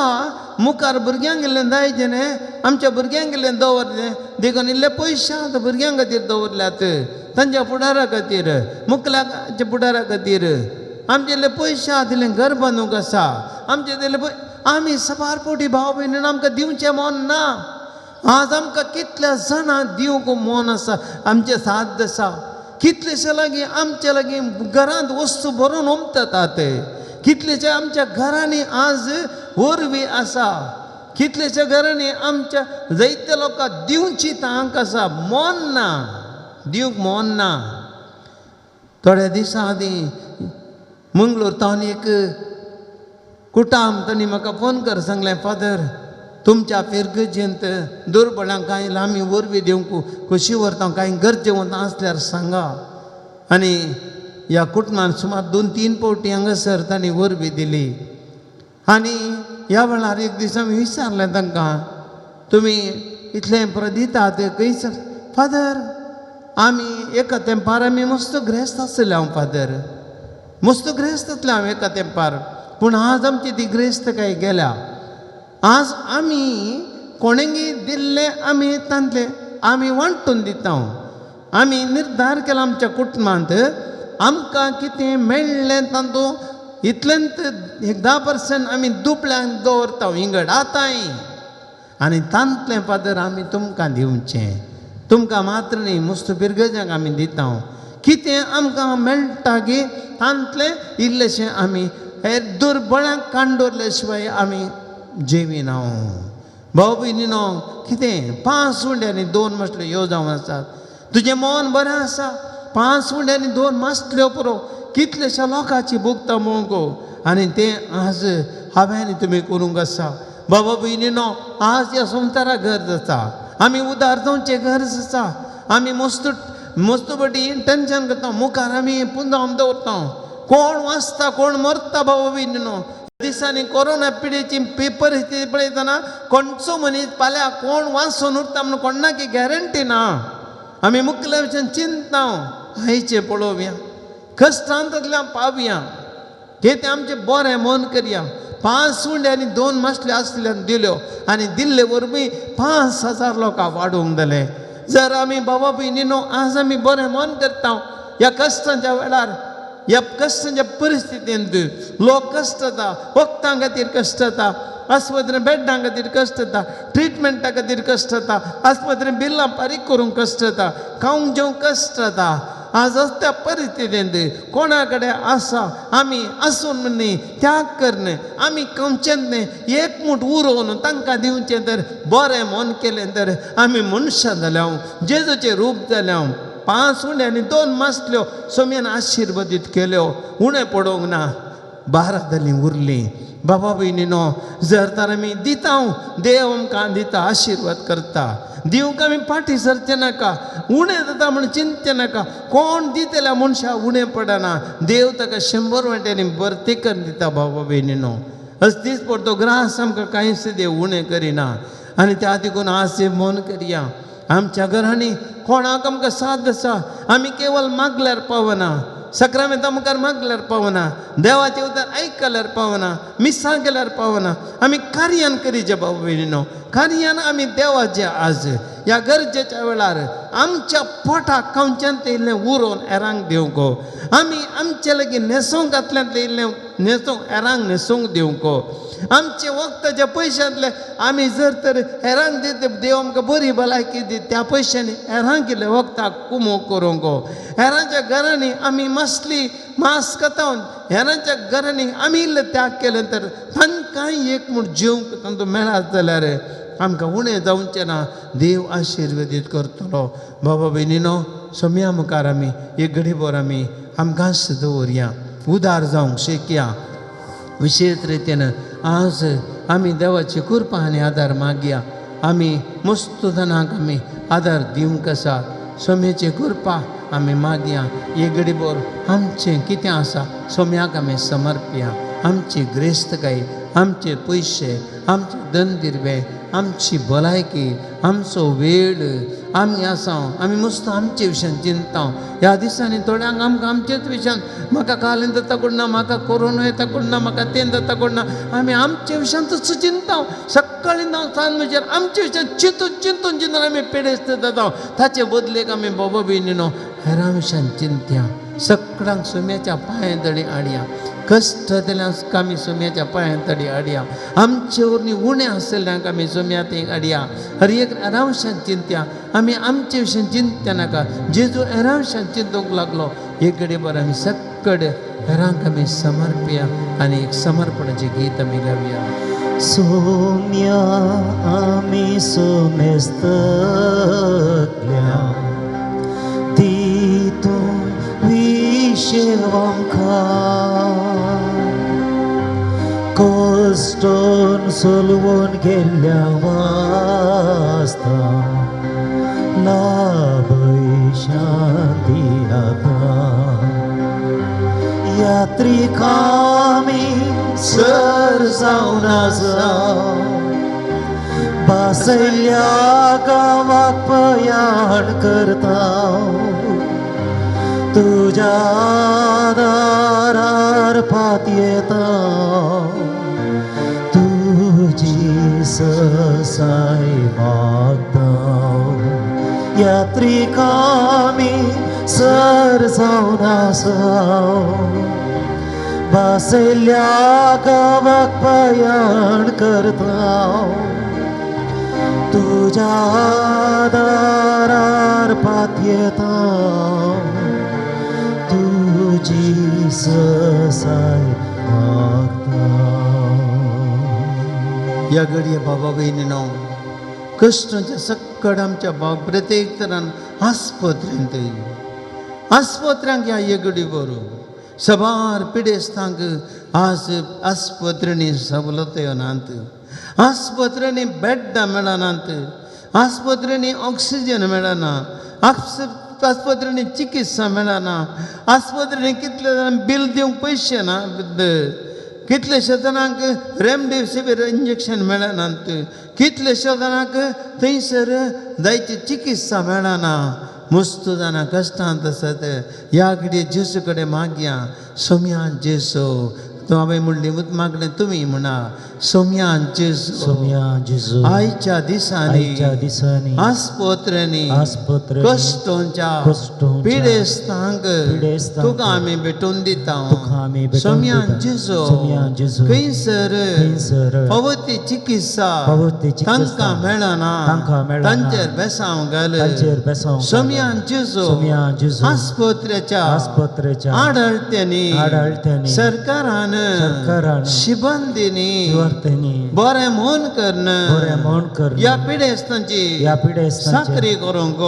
मुखार भुरग्यांक गेल्लें जायचें न्ही. आमच्या भुरग्यांक गेल्लें दवरलें. देखून इल्ले पयशे आतां भुरग्यां खातीर दवरल्यात. तांच्या फुडारा खातीर, मुखल्याच्या फुडारा खातीर. आमचे इल्ले पयशे आहा तितलें घर बांदूंक आसा. आमचे इल्ले आमी सबार पोटी भाव भयणीन आमकां दिवचें मोन ना. आज आमकां कितल्या जाणांक दिवंक मोन आसा. आमचे साथ आसा. कितलेशे लागीं आमचे लागीं घरांत वस्तू भरून उमततात. कितलेशे आमच्या घरांनी आज वरवीं आसा. कितलेशे घरांनी आमच्या जायत्या लोकांक दिवची तांक आसा. मोन ना. दिवंक मोन ना. थोड्या दिसां आदीं मंगळूर तावन एक कुटाम तांणी म्हाका फोन कर सांगलें, फादर तुमच्या पिरगेजेंत दुर्बळांक कांय आमी वरवीं दिवंक कशी व्हरता. कांय गरजे वता आसल्यार सांगा. आनी ह्या कुटुंबान सुमार 2-3 फावटी हांगासर तांणी वरवीं दिली. आनी ह्या वेळार एक दीस हांवें विचारलें तांकां, तुमी इतलें दितात खंयसर. फादर आमी एका तेंपार आमी मस्त ग्रेस्त आसले. हांव फादर मस्त ग्रेस्त आसलें हांव एका तेंपार. पूण आज आमची ती ग्रेस्त काय गेल्या. आज आमी कोणेंय दिल्लें आमी तांतलें आमी वांटून दिता. आमी निर्धार केला आमच्या कुटुंबांत आमकां कितें मेळ्ळें तातूंत इतलेंत एक 10% आमी दुपळ्यांक दवरता विंगड आतांय. आनी तांतलें फादर आमी तुमकां दिवचें. तुमकां मात्र न्ही, मस्त पिरगेजांक आमी दिता. कितें आमकां मेळटा गे तांतलें इल्लेशें आमी हे दुर्बळांक कांडोरल्या शिवाय आमी जेविना भाऊ भयणीनो कितें 5 उंड्यांनी 2 मासल्यो ह्यो जावन आसात तुजें मन बरें आसा 5 उंड्यांनी 2 मासल्यो पुरो कितलेशा लोकांची भुगता मोगो आनी तें आज हांवें तुमी करूंक आसा बाबा भयणीनो आज ह्या संवसाराक गरज आसा आमी उदार जावचें गरज आसा आमी मस्त बटी टेंशन करता मुखार आमी पुंजावन दवरता कोण वाचता कोण मरता बाबा भयणीनो दिसांनी कोरोना पिडेची पेपर पळयतना कोणचो मनीस फाल्यां कोण वाचून उरता म्हणून कोणाकी गॅरंटी ना आमी मुखेल्या भशेन चिंता आयचें पळोवया कश्टांतल्यान पावया हे तें आमचें बरें मन करया 5 उंड्यांनी 2 मासल्यो आसल्यान दिल्यो आनी दिल्ले वरवीं 5,000 लोकां वाडोवंक जाले जर आमी बाबा भयणीनो आज आमी बरें मन करता ह्या कश्टांच्या वेळार ह्या कश्टांच्या परिस्थितींत लोक कश्ट जाता वखदां खातीर कश्ट जाता आस्पत्रेन बेड्डां खातीर कश्ट जाता ट्रिटमेंटा खातीर कश्ट जाता आस्पत्रेन बिल्लां फारीक करूंक कश्ट जाता खावंक जेवंक कश्ट जाता आज त्या परिस्थितींत कोणा कडेन आसा आमी आसून न्ही त्याग करने आमी कमचेंच न्ही एक मूठ उरोवन तांकां दिवचें तर बरें मन केलें तर आमी मनशां जाल्या जेजूचें रूप जाल्या 5 उंड्यांनी 2 मासल्यो सोम्यान आशिर्वादीत केल्यो उणें पडोवंक ना 12 जालीं उरलीं बाबा भयणीनो जर तर आमी दिता देव आमकां दिता आशिर्वाद करता दिवंक आमी फाटीं सरचें नाका उणें जाता म्हूण चिंतचें नाका कोण दितल्या मनशां उणें पडना देव ताका 100 वांट्यांनी भरती करून दिता बाबा भयणीनो दीस पडतो ग्रास आमकां कांयच देव उणें करिना आनी त्या देखून आज मन करया आमच्या घरांनी कोणाक आमकां साथ आसा आमी केवळ मागल्यार पावना सक्रामेंता मुखार मागल्यार पावना देवाचें उतर आयकल्यार पावना मिसां केल्यार पावना आमी कार्यान करीचें बाबा भयणीनो कार्यान आमी देवाचें आज ह्या गरजेच्या वेळार आमच्या पोटाक खावच्यांत येयल्लें उरोवन हेरांक दिवंको आमी आमचे लागीं न्हेसोवंक घातल्यांत येयल्लें न्हेसोवंक हेरांक न्हेसोवंक दिवंको आमचे वखदाच्या पयशांतले आमी जर तर हेरांक दित देव आमकां बरी भलायकी दी त्या पयशांनी हेरांक इल्लें वखदाक कुमो करूंक हेरांच्या घरांनी आमी मासली मास खातावन हेरांच्या घरांनी आमी इल्लें त्याग केलें तर तांकांय एक म्हूण जेवंक तांचो मेळत जाल्यार आमकां उणें जावचें ना देव आशिर्वादीत करतलो बाबा भयणीनो सोम्या मुखार आमी एक घडीभर आमी आमकांच दवरया उदार जावंक शिकया विशेष रितीन आज आमी देवाची कृपा आनी आदार मागया आमी मस्त जाणांक आमी आदार दिवंक आसा सोम्याची कृपा आमी मागया एक घडीभर आमचें कितें आसा सोम्याक आमी समर्पया आमची ग्रेस्तकाय आमचे पयशे आमचे धनदिरवे आमची भलायकी आमचो वेळ आमी आसा आमी मस्त आमचे विशयान चिंता ह्या दिसांनी थोड्यांक आमकां आमचेच विशयान म्हाका कालें जाता कोणना म्हाका कोरोना येता कोणना म्हाका तें जाता कोणना आमी आमचे विशयान चिंता सकाळीं जावन सांज म्हणजेर आमचे विशयान चिंतून आमी पेडेस्त जाता ताचे बदलेक आमी बाबा भयणीनो हेरां विशयान चिंतया सगळ्यांक सोम्याच्या पांय तडी हाडया कश्ट जाल्यांक आमी सोम्याच्या पांय तडी हाडया आमचे वरवीं उणें आसल्ल्यांक आमी सोम्या थंय हाडया हर एक हेरां विशयान चिंतया आमी आमचे विशयान चिंतया नाका जेजू हेरां विशयान चिंतूंक लागलो एक घडीभर आमी सगळे हेरांक आमी समर्पया आनी एक समर्पणाचें गीत आमी गावया सोम्या आमी सोमेस्तल्या तितून विशेव आमकां कश्टोन सोलवून गेल्ल्या वास्ता लाभय शांती आता यात्रिकामी सर जावन आसा बासयल्या गांवाक पयाण करता तुझ्या दारार पात येता तुझी ससाय मागता यात्रिकामी सर जावन आसा बासयल्या गांवाक पयाण करता तुझ्या दारार पात येता तुझी ससाय या घडये बाबा भयणीनो कष्टांच्या सकट आमच्या प्रत्येक तरान आस्पत्र्यांक या येगडी बरो सबार पिडेस्तांक आज आस्पत्रेनी सवलत येनांत आस्पत्रेनी बेड्डां मेळनांत आस्पत्रेनी ऑक्सिजन मेळना आस्पत्रेनी चिकित्सा मेळना आस्पत्रेनी कितले जाणांक बिल दिवंक पयशे ना कितलेशे जाणांक रेमडेसिवीर इंजेक्शन मेळनात कितलेशे जाणांक थंयसर जायची चिकित्सा मेळना मस्त जाणां कश्टांत आसात ह्या घडये जेसू कडेन मागया सोम्यान जेसो तो हांवें म्हणली मागणें तुमी म्हणा सोम्यान जेसू सोम्यान जेसू आयच्या दिसांनी आस्पत्रेनी कश्टांच्या पिडेस्तांक तुका आमी भेटून दिता सोम्यान जेसू खंयसर पवती चिकित्सा तांकां मेळना तांचेर बेसांव घाल सोम्यान जेसू आस्पत्रेच्या आडळत्यांनी सरकारान शिबंदीनी बरें मोन करन या पिडेस्तांची साखरी करूंक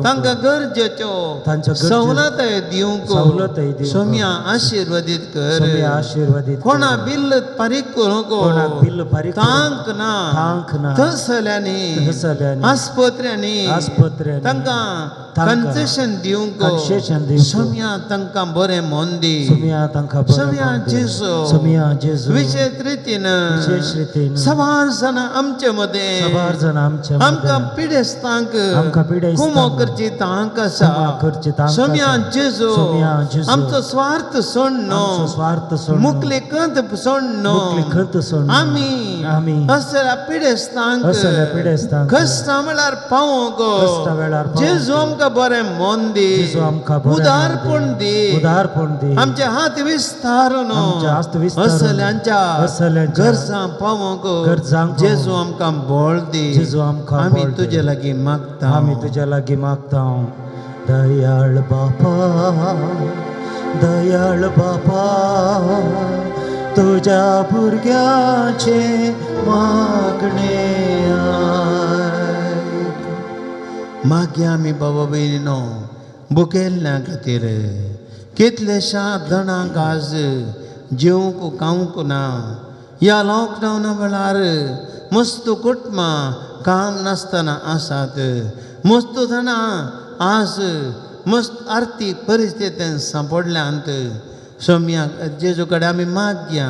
तांकां गरजेच्यो सवलताय दिवंक सोम्या आशिर्वादीत कर कोणा बिल फारीक करूंक तांक ना तसल्यांनी आस्पत्र्यांनी तांकां कन्सेशन दिवंक सोम्या तांकां बरें मोन दी सोम्या जेसू विशेष रितीन सवार जाणां आमचे मदें आमकां पिडेस्तांक कुमो करची तांक आसा सोम्या जेसू आमचो स्वार्थ सोडनो मुखली कंत सोडनो आमी असल्या पिडेस्तांक कश्टां वेळार पावोंक जेसू आमकां बरें मोन दी उदारपण दी आमचे हात विस्तारून असल्यांच्या गरजां पावोंक जेसू आमकां बोळ दी आमी तुजे लागीं मागता दयाळ बापा तुझ्या भुरग्याचे मागणे मागया आमी बाबा भयणीनो बुकेल्ल्या खातीर कितलेशा जाणांक आज जेवंक खावंक ना ह्या लॉकडावना वेळार मस्त कुटुंबां काम नासतना आसात मस्त जाणां आज मस्त आर्थीक परिस्थितीन सांपडल्यांत सोम्या जेजू कडेन आमी मागया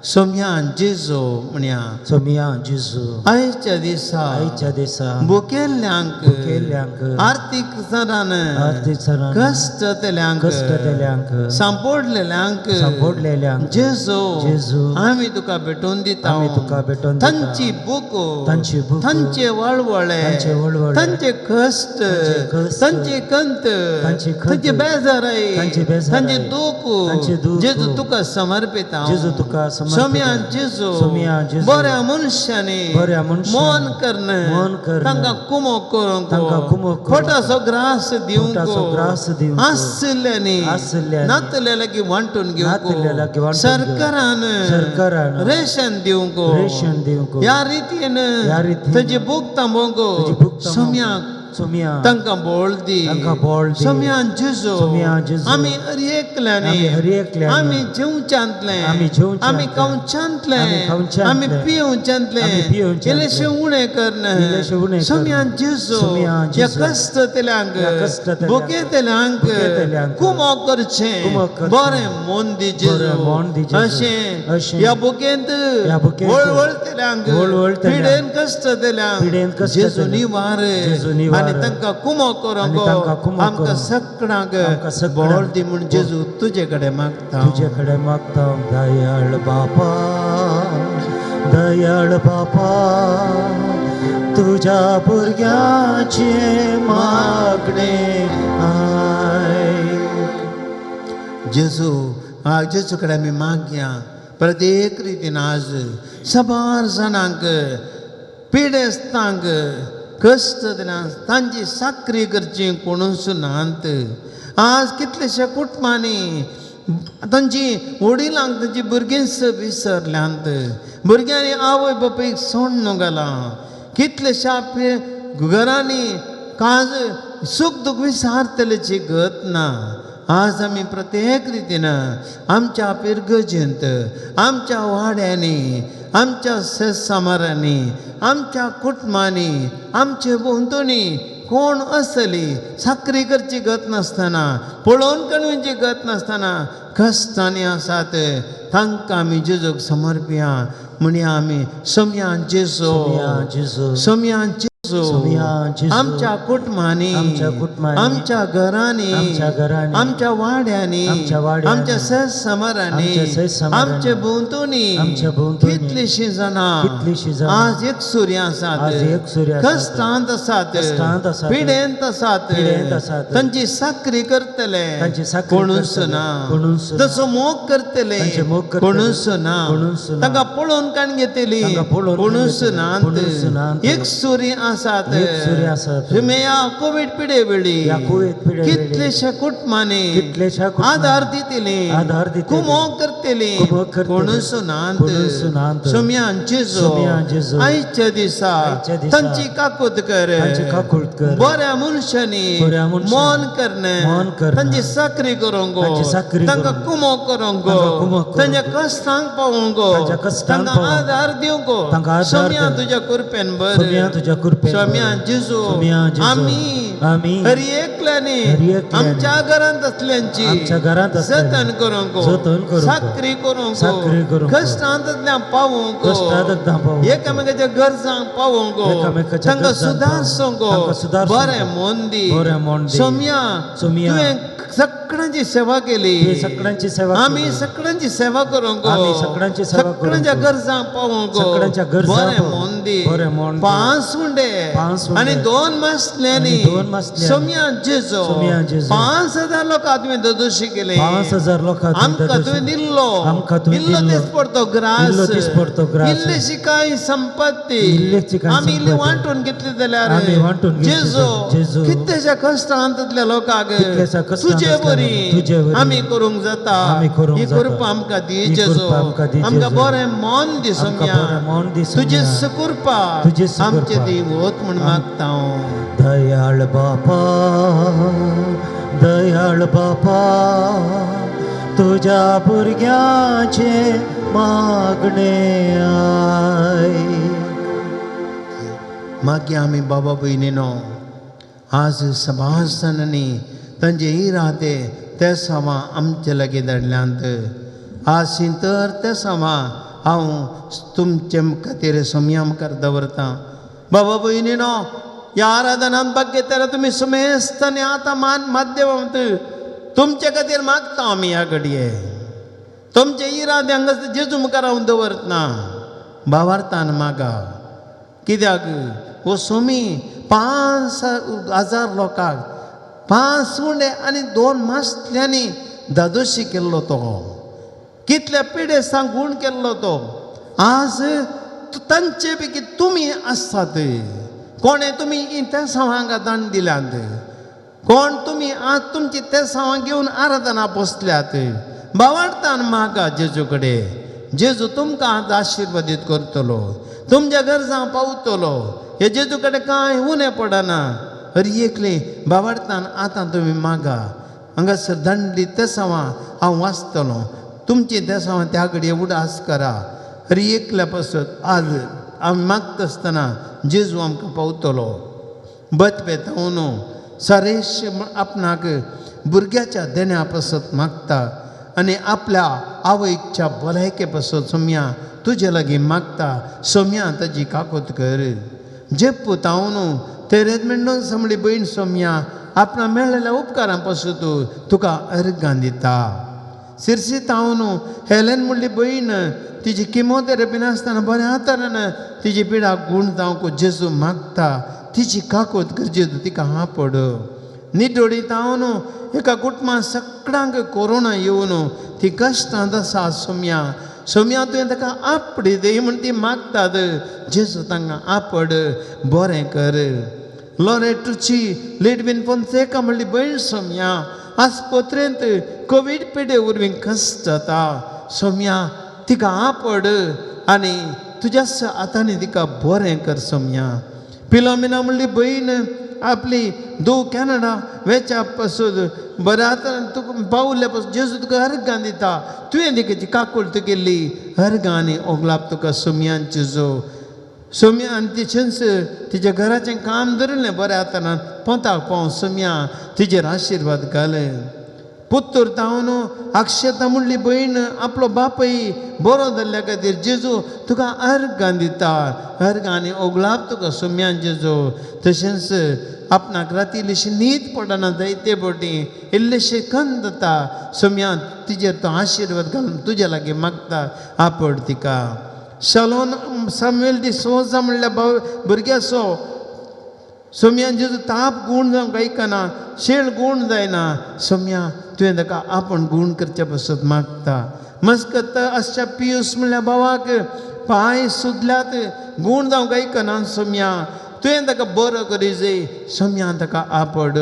सोम्यान जेजू म्हणया आयच्या दिसा बुकेल्ल्यांक आर्थीक तरान कश्टतल्यांक सांपडलेल्यांक जेजू आमी तुका भेटून दिता तांची बुक तांचे वळवळे तांचे कश्ट तांचे कंत तांचे बेजाराई तांचे दूख जेजू तुका समर्पिता सोम्यान जेजू बऱ्या मनशांनी मोन करन तांकां कुमो करूंक खोटासो ग्रास दिवंक आसल्यांनी नातले लागीं वांटून घेवंक सरकारान रेशन दिवंक ह्या रितीन ताची भूक थांबोवंक सोम्याक तांकां बोळ दी सोम्यान जेजू आमी हरएकल्यांनी आमी जेवच्यांतले आमी खावच्यांतले आमी पिवच्यांतले इल्लेशें उणें करन सोम्यान जेजू ह्या कश्टतल्यांक भुकेतल्यांक कुमो करचें बरें मोन दी जेजू अशें ह्या बुकेंत वळवळतल्यांक पिडेन कश्टतल्यांक जेजू निवार आनी तांकां कुमो करूंक आमकां सगळ्यांक बोळ दी म्हूण जेजू तुजे कडेन मागता दयाळ बापा तुझ्या भुरग्याचे मागणे जेजू कडेन आमी मागया प्रत्येक रितीन आज सबार जाणांक पिडेस्तांक कश्ट दिल्यान तांची साखरी करची कोणूच नात आज कितलेशे कुटुंबांनी तांची वडिलांक तांची भुरगीं विसरल्यांत भुरग्यांनी आवय बापायक सोडून गेला कितलेशा घरांनी काज सुख दुख विसारतलेची गत ना आज आमी प्रत्येक रितीनं आमच्या पिरगजेंत आमच्या वाड्यांनी आमच्या समारांनी आमच्या कुटुंबांनी आमचे भोंवतणी कोण असली साखरी करची गत नासतना पळोवन कणवेची गत नासतना कश्टांनी आसात तांकां आमी जेजूक समर्पिया म्हणया आमी सोम्या जेजू सोम्या जेजू आमच्या कुटुंबांनी आमच्या घरांनी आमच्या वाड्यांनी आमच्या समारांनी आमचे भोंवतणी कितलीशीं जाणां आज एक सूर्य आसात कश्टांत आसात पिडेंत आसात तांची साखरी करतले कोणूच ना तसो मोग करतले कोणूच ना तांकां पळोवन काण घेतली कोणूच ना एक सूर्य आसात ह्या कोविड पिडे वेळी कितलेशा कुटुंबांनी आधार दितली कुमोग करतली कोणूच नात सोम्यांचे आयच्या दिसा तांची काकूत कर बऱ्या मनशांनी मन करणे तांची साखरी करूंक तांकां कुमोग करूंक तांच्या कश्टांक पावोवंक तांकां आधार दिवंक सोम्या तुज्या कृपेन बर सोम्या जेजू आमी हर एकल्यानी आमच्या घरांत असल्यांची जतन करूंक साखरी करूंक कश्टांतल्यान पावोवंक एकामेकाच्या गरजांक पावोवंक तांकां सुदारसोंक बरें मन दी सोम्या तुवें सगळ्यांची सेवा केली आमी सगळ्यांची सेवा करूंक सगळ्यांच्या गरजांक पावोवंक बरें मन दी 5 हुंडे आनी 2 मसल्यांनी सोम्या जेजू 5,000 लोकां तुवें दोदोशी केले आमकां तुवें दिल्लो इल्लो दिसपडतो ग्रास इल्लीशी कांय संपत्ती आमी इल्ली वांटून घेतली जाल्यार जेजू कितलेशा कश्टांतल्या लोकांक तुजे बरी आमी करूंक जाता ही कृपा आमकां दी जेजू आमकां बरें मन दी सोम्या तुजी सुकृपा आमचे दी वोत म्हण मागता हांव दयाळ बापा तुज्या भुरग्याचे मागणे मागया आमी बाबा भयणीनो आज सभासनांनी तांचे इरादे ते समा आमचे लागीं धाडल्यांत आज तर ते समा हांव तुमचे खातीर सोम्या मुखार दवरतां बाबा भयणीनो ह्या आराधनांत भाग घेतल्यार तुमी सुमेस्तांनी आतां माध्यमांत तुमचे खातीर मागता आमी ह्या घडये तुमचे इरादे हांगा जेजू मुखार हांव दवरतना भावार्थान मागा कित्याक हो सोमी 5,000 लोकांक 5 हुंडे आनी 2 मसल्यांनी दादोशी केल्लो तो कितल्या पिडेस्तांक गूण केल्लो तो आज तांचे पैकी तुमी आसात कोणे तुमी त्या सवांगा दान दिल्यात कोण तुमी आज तुमची त्या सवां घेवन आराधना बसल्यात भावार्थान मागा जेजू कडेन जेजू तुमकां आज आशिर्वादीत करतलो तुमच्या गरजां पावतलो हे जेजू कडेन कांय उणें पडना हर एकले भावार्थान आतां तुमी मागा हांगासर दंडी ते सवां हांव वाचतलो तुमची त्या सवां त्या घडये उडास करा हर एकल्या पासत आज आमी मागता आसतना जेजू आमकां पावतलो बतपेता न्हू सरेश आपणाक भुरग्याच्या देण्या पासत मागता आनी आपल्या आवयच्या भलायके पासत सोम्या तुजे लागीं मागता सोम्या ताजी काकोत कर जे पुताव न्हू तेरेत मेंडोन समळी भयण सोम्या आपणा मेळलेल्या उपकारां पासत तुका अर्गां दिता सिरसी ताव न्हू हेलेन म्हणली भयण तिजी किमोथेरपी नासतना बरें आतारान तिजी पिडा गूण जावंक जेजू मागता तिची काकोत कर जेजू तिका हा पड निडोळी ताव न्हू एका कुटुंबांत सगळ्यांक कोरोना येवन ती कश्टांत आसा सोम्या तुवें ताका आपडी दे म्हण ती मागतात जेजू तांकां आपड बरें कर लॉरेटूची लेडबीन पोन्सेका म्हणली भयण सोम्या आस्पत्रेंत कोविड पिडे उर्वी कष्ट जाता सोम्या तिका आपड आनी तुज्या आतांनी तिका बरें कर सोम्या. फिलोमिना म्हणली बहीण आपली दो कॅनडा वेच्या पासून बरें आतां तुका पावले पासून जेजू तुका अर्गां दिता. तुवें तिका काकूळ तुगेली अर्गां आनी ओगलाप तुका सोम्यान जेजू. सोम्या आनी तिचेंच तिच्या घराचें काम धरिल्लें बरें आतां पोंताक पावूं सोम्या तिजेर आशिर्वाद घाल. पुत्तूर तावन अक्षता म्हणली भयण आपलो बापूय बरो जाल्ल्या खातीर जेजू तुका अर्गां दिता. अर्गां आनी ओगलाप तुका सोम्यान जेजू. तशेंच आपणाक राती इल्लीशी न्हीद पडना जायते फावटी इल्लेशें कन्न जाता सोम्या तिजेर तो आशिर्वाद घालून तुजे लागीं मागता आपड तिका. शालोन सामुएल डिसोजा म्हणल्या भुरग्याचो सोम्यान जेजू ताप गूण जावंक आयकना शेळ गूण जायना. सोम्या तुवें ताका आपूण गूण करचे पासून मागता. मस्कत आसच्या पियूस म्हणल्या भावाक पांय सुजल्यात गूण जावंक आयकना सोम्या तुवें ताका बरो करी जाय. सोम्या ताका आपड.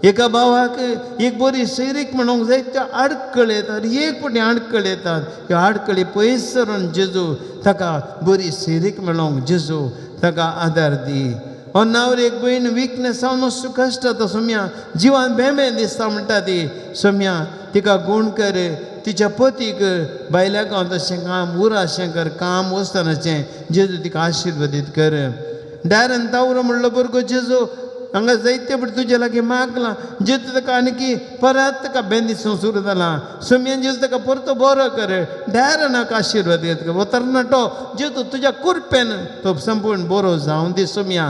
एका भावाक एक बरी सैरीक म्हणूंक जाय त्यो आडकळ येतात एक फावटी आडकळ येतात. ह्यो आडकळी पयस सरून जेजू ताका बरी सैरीक मेळोंक जेजू ताका आदार दी. अन्नावर एक भयण विकनेस जावन मातसो कश्ट जाता सोम्या जिवान बेंबें दिसता म्हणटा ती. सोम्या तिका गूण कर. तिच्या पतीक बायल्या गांव तशें काम उराशें कर काम वचनाचें जेजू तिका आशिर्वादीत कर. डायरन तावरो म्हणलो बरगो जेजू हांगा जायते फावटी तुजे लागीं मागलां जेजू ताका आनी परत ताका बेंदिसूं सुरू जालां. सोम्यान जेजू ताका परतो बरो कर. डायरनाक आशिर्वाद घेत वो तरणाटो जेजू तुज्या कुरपेन तो संपूर्ण बरो जावं दी सोम्या.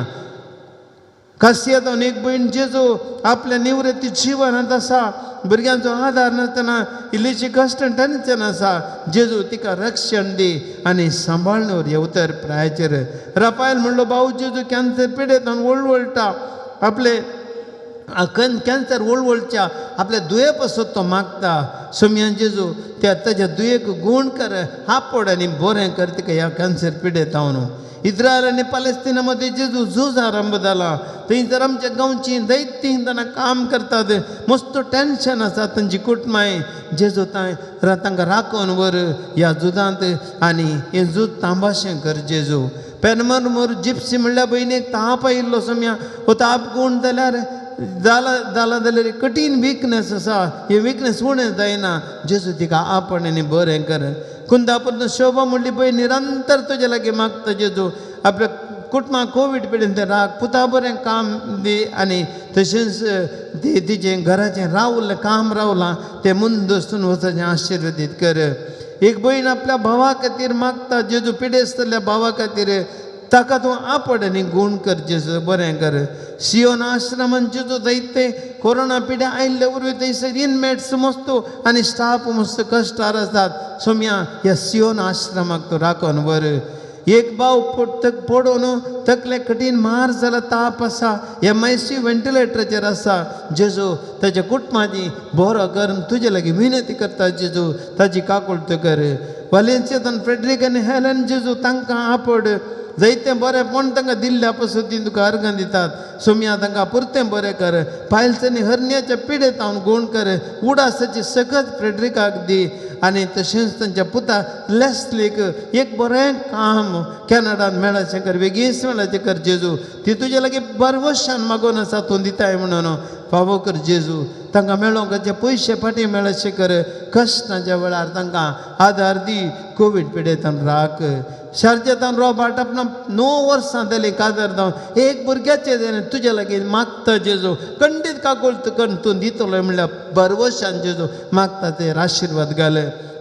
खासियतान एक भयण जेजू आपल्या निवृत्ती जिवनांत आसा भुरग्यांचो आदार नासतना इल्लीशी कश्ट टेन्शन आसा जेजू तिका रक्षण दी आनी सांबाळणेवर येवतर प्रायाचेर. राफायल म्हणलो भाऊ जेजू कॅन्सर पिडेतान वळवळटा आपले कॅन्सर वळवळच्या आपल्या दुये पासून तो मागता. सोम्यान जेजू त्या ताच्या दुयेक गूण कर आपड आनी बरें कर तिका ह्या कॅन्सर पिडेतावन. इस्रायल आनी पालेस्तिना मदीं जेजू झूज आरंभ जाला. थंयसर आमच्या गांवची जायतीं जाणां काम करतात मस्त टेन्शन आसा तांची कुटुंबाय जेजू तांकां राखून व्हर ह्या झुजांत आनी हें झूज तांबाशें कर जेजू. पेनमर जिप्सी म्हणल्या भयणीक ताप आयिल्लो सोम्या हो ताप गूण जाल्यार जाला जाल्यार कठीण विकनेस आसा हे विकनेस उणें जायना जेजू तिका आपण आनी बरें कर. कुंदापूर शोभा म्हणली पळय निरंतर तुजे लागीं मागता जेजू आपल्या कुटुंबाक कोवीड पिडेन तें राख पुता बरें काम दी आनी तशेंच तिचें घराचें रावल्लें काम रावलां तें मुंदस्तून वचचें आशिर्वादीत कर. एक भयण आपल्या भावा खातीर मागता जेजू पिडेसतल्या भावा खातीर ताका तूं आपड आनी गूण कर जेजू बरें कर. सियोन आश्रमान जेजू जायते कोरोना पिड्या आयिल्ले वरवीं थंयसर इनमेट्स मस्तो आनी स्टाफ मस्त कश्टार आसात. सोम्या ह्या सियोन आश्रमाक तूं राखून व्हर. एक भाव पडून तकले कठीण मार जाला ताप आसा MIC वेंटिलेटराचेर आसा जेजू ताच्या कुटुंबाची बरो कर तुजे लागीं विनंती करता जेजू ताची काकूळ तूं कर. वालेन्सियांत फ्रेडरीक आनी हेलन जेजू तांकां आपड जायतें बरेंपण तांकां दिल्ल्या पासून ती तुका अर्गां दितात. सोम्या तांकां पुरतें बरें कर. पायल्स आनी हर्नियाच्या पिडेत हांव गूण कर. उडासाची सकत फ्रेडरिकाक दी आनी तशेंच तांच्या पुता लेस्लीक एक बरें काम कॅनडांत मेळचें कर वेगीच मेळचें कर जेजू. ती तुजे लागीं बरवशान मागून आसा तूं दिताय म्हणून फावो कर जेजू. तांकां मेळोंक पयशे फाटीं मेळचें कर. कश्टाच्या वेळार तांकां आदार दी. कोवीड पिडेतान राख. शार्जेतान रॉबर्ट आपणा 9 वर्सां जालीं काजार जावन एक भुरग्याचें तुजे लागीं मागता जेजू खंडीत काकूळ तूं दितलो म्हणल्यार बरवशान जेजू मागता तें आशिर्वाद घाल.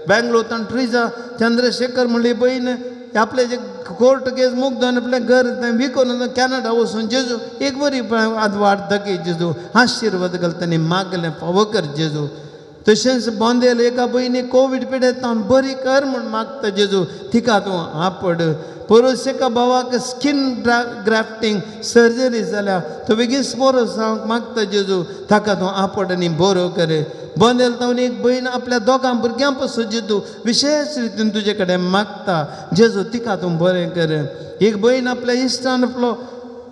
बेंगलोरांत ट्रिजा चंद्रशेखर म्हणली भयण आपले जे कोर्ट केस मुक्त जावन आपलें घर विकून कॅनडा वचून जेजू एक बरी वाट दाखय जेजू आशिर्वाद घालता आनी मागलें फावो कर जेजू. तशेंच बोंदेल एका भयणीक कोवीड पिडेतान बरी कर म्हूण मागता जेजू तिका तूं आपड. परोस एका भावाक स्कीन ग्राफ्टिंग सर्जरी जाल्या तो बेगीन बरो जावंक मागता जेजू ताका तूं आपड आनी बरो कर. बोंदेल तावन एक भयण आपल्या दोगां भुरग्यां पासून जेजू विशेश रितीन तुजे कडेन मागता जेजू तिका तूं बरें कर. एक भयण आपल्या इश्टान आपलो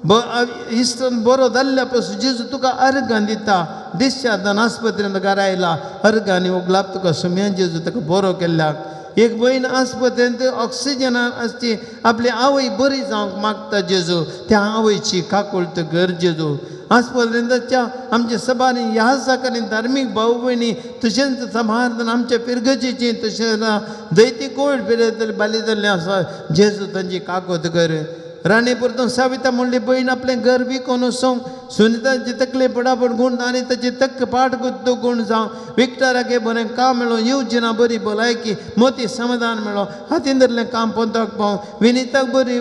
इस्तन बरो जाल्ल्यापासून जेजू तुका अर्गां दिता दिसच्या दन आस्पत्रेंत घरायला अर्गांनी ओगलाप तुका सुम्यान जेजू ताका बरो केल्ल्याक एक बहीण आस्पत्रेंत ऑक्सिजनान आसची आपली आवय बरी जावंक मागता जेजू त्या आवयची काकुळट कर जेजू आस्पत्रेंतच्या आमच्या सभानी ह्या साकारीन धार्मीक भाऊ भयणी तशेंच समाधान आमच्या पिरगजेची तशेंच दैती कोवीड पिरियड बाली जाल्लें आसा जेजू तांची काकोत कर राणीपुरतून साविता म्हणली बहीण आपलें घर विकून वचोंक सुनीताची तकले पडापड गुण आनी ताची तक्क पाठ गुद्दो गुण जावं विक्टराके बरें काम मेळो येवजिना बरी भलायकी मोती समाधान मेळो हातीन धरलें काम पोंताक पावूं विनिताक बरी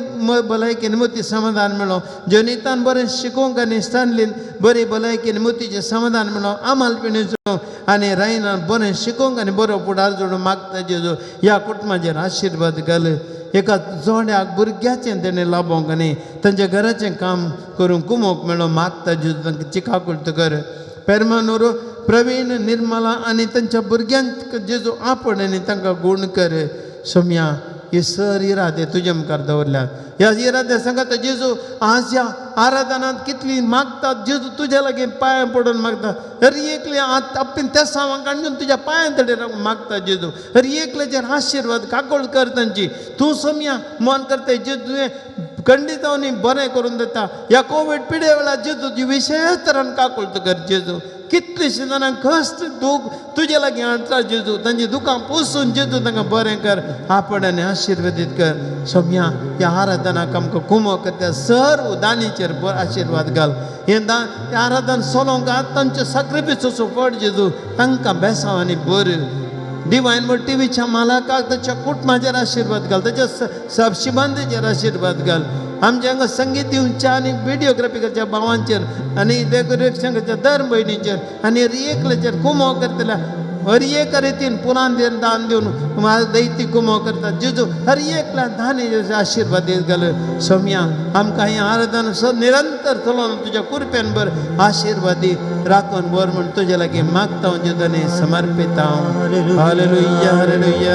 भलायकी आनी मोती समाधान मेळो जनितान बरें शिकोवंक आनी स्टानलीन बरी भलायकी आनी मोतीचें समाधान मेळो आमाल पिणेचो आनी रायनान बरें शिकोवंक आनी बरो फुडार जोडूंक मागता जेजू ह्या कुटुंबाचेर आशिर्वाद घाल एका जोड्याक भुरग्याचें तेणें लाभोंक आनी तांच्या घराचें काम करूंक कुमोवंक मेळो मागता जेजू तांकां चिकाकुळट कर पेरमानूर प्रवीण निर्मला आनी तांच्या भुरग्यांक जेजू आपड आनी तांकां गूण कर सोम्या हे सर इरादे तुजे मुखार दवरल्यात ह्या इरादे सांगात जेजू आज ह्या आराधनांत कितली मागतात जेजू तुज्या लागीं पांयां पडून मागता हर एकले आपली त्या सावां काडून तुज्या पांयां तडेन मागता जेजू हर एकल्याचेर आशिर्वाद काकोळ कर तांची तूं सोम्या मन करता जेजू तुवें खंडितांनी बरें करून दिता ह्या कोवीड पिडे वेळार जेजू तुजी विशेष तरान काकोळ कर जेजू कितलींशीं जाणांक कश्ट दूख तुजे लागीं हाडटा जेजू तांची दुखां पुसून जेजू तांकां बरें कर आपड आनी आशिर्वादीत कर सोम्या ह्या आराधनाक आमकां कुमो करता सर दानीचेर आशिर्वाद घाल हें आराधन सोलोवंक तांचे सॅक्रिफिसाचो फळ जेजू तांकां बेसांव आनी बर डिवायन वर्ड टीव्हीच्या मालकाक ताच्या कुटुंबाचेर आशिर्वाद घाल ताच्या सबशिबांदेचेर आशिर्वाद घाल आमच्या हांगा संगीत दिवच्या आनी व्हिडिओग्राफी करच्या भावांचेर आनी डेकोरेशन करच्या दर भयणीचेर आनी हर एकल्याचेर कुमो करतल्या हर एका रितीन पुरान दान दिवन दैती कुमो करतात जेजू हर एकल्या दानी आशिर्वाद घाल सोम्या आमकां हें आराधन निरंतर चलोवन तुज्या कुरप्यान बर आशिर्वादी राखून बर म्हण तुजे लागीं मागता हांव जेजूने समर्पित हांव hallelujah hallelujah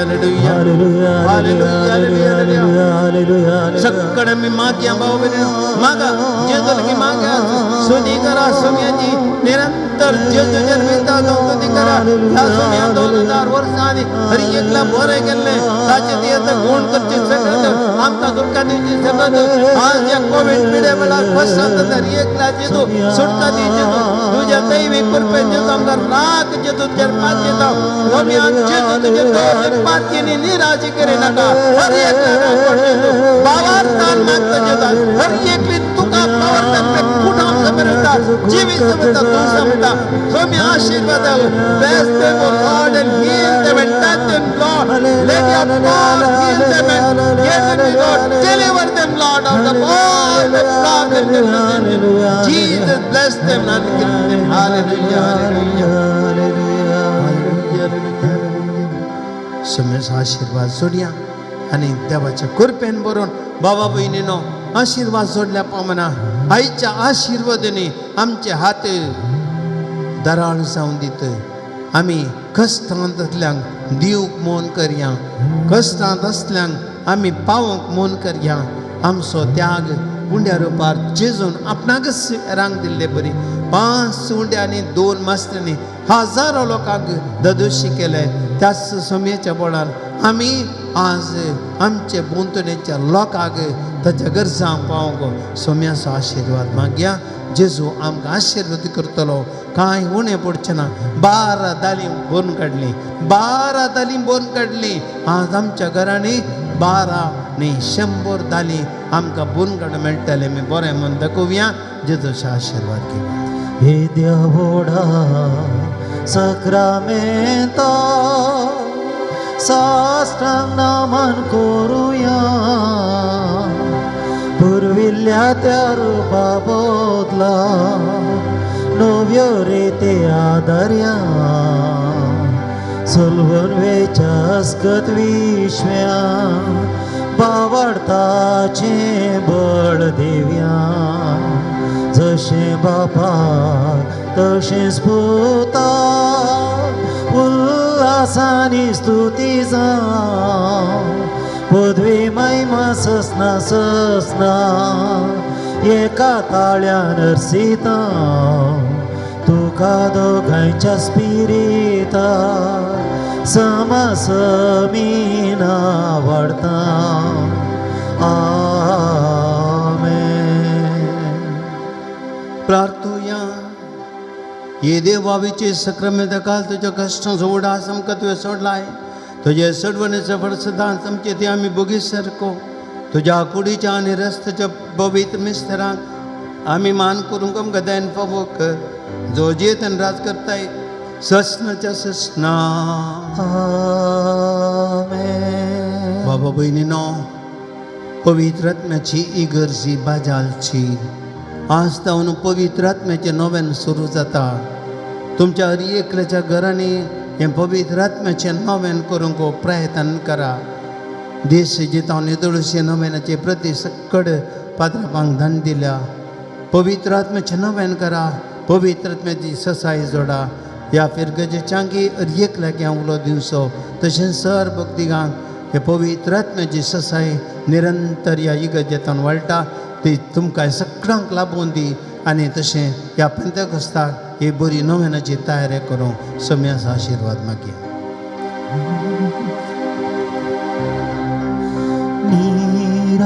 hallelujah hallelujah hallelujah सक्कड आमी मागया भाव मागा जेजू लागीं मागा सुदी करा सोम्याची निरंतर जेजूचेर विता गवती करा ह्या सोम्या 2000 वर्सांनी हर एकला बरें केल्लें ताचे ती आतां गुण करची सकत आमकां सुटका दिवची सकत आज ह्या कोवीड पिडे वेळार फसत हर एकला जेजू सुटका दी जेजू तुज्या दैवी कृपेन जेजू आमकां राख जेजू तुजेर पात दिता सोम्या जेजू तुजे पातयेनी निराशी करिनाका हर एकला राखण जेजू भावार्थान मागता जेजू हर एकली तुका भावार्थान कुठं आमकां मेळटा जिवीत समजता तूं समजता सोम्या आशिर्वाद bless them O Lord and heal them and touch them Lord let your power heal them and get them Lord deliver them Lord out of all the problems Jesus bless them and give them hallelujah hallelujah hallelujah सोम्याचो आशिर्वाद सोडया आनी देवाच्या कृपेन बरोवन बाबा भयणीनो आशिर्वाद सोडल्या प्रमाणा आईच्या आशिर्वादांनी आमचे हात दराळ जावन दित आमी कश्टांत असल्यांक दिवंक मोन करया कश्टांत असल्यांक आमी पावोंक मोन करया आमचो त्याग उंड्या रुपार जेजून आपणाकच रांग दिल्ले बरी 5 उंड्या आनी 2 मास्तरांनी हजारो लोकांक ददोशी केले त्याच सोम्याच्या बोडार आमी आज आमचे बोंतणेच्या लोकांक ताच्या गरजां पावोंक सोम्याचो आशिर्वाद मागया जेजू आमकां आशिर्वाद करतलो कांय उणें पडचें ना 12 दालीं भरून काडली 12 दालीं भरून काडली आज आमच्या घरांनी 12 न्ही 100 दालीं आमकां भरून काडूंक मेळटलें आमी बरें म्हूण दाखोवया जेजूचो आशिर्वाद घेवया हे देवोडा सक्रामेंतो साश्टांग नमन करुया पुरविल्ल्या त्या रुपा बदला नव्यो रेते आदर्या सुलभून वेचास्कत विश्व्या बावडताचे बळ देव्या जशें बापाक तशेंच पुता उल्हासानी स्तुती जावं पदवी महिमा ससना ससना एका ताळ्यान नरसिता तुका दोगांच्या स्पिरिता समसमीना वाढता आमेन. प्रार्थूया. ये देवाविचे सक्रमेंत काल तुझ्या कष्टांचो उडास आमकां तुवें सोडलाय. तुजे सडवणेचो फळ सदांच आमचे ते आमी बोगी सारको तुज्या कुडीच्या आनी रस्त्याच्या पवित्र मिस्त्रांक आमी मान करूंक आमकां दायन फावो कर. जो जेतन राज करताय ससनाच्या ससना. आमेन. बाबा भयणीनो, पवित्र आत्म्याची इगर्जी बाजालची आज जावन पवित्र आत्म्याचें नवें सुरू जाता. तुमच्या हर एकल्याच्या घरांनी हें पवित्र आत्म्याचें नवें करूंक प्रयत्न करा. देश जितावन येदोळशे नव्यानाचे प्रति सकड पात्रांक दान दिल्या. पवित्र आत्म्याचें नवें करा. पवित्र आत्म्याची ससाय जोडा. या फिरगजेच्यांकी हर एकल्याक हांव उलो दिवचो. तशेंच सर भक्तिगांक हे पवित्र आत्म्याची ससाय निरंतर ह्या इगर्जेंतान वाडटा. ती तुमकां सगळ्यांक लाभून दी. आनी तशें ह्या पेंतेकोस्ताक ही बरी नव्यानाची तयारी करूं सम्याचो आशिर्वाद मागया.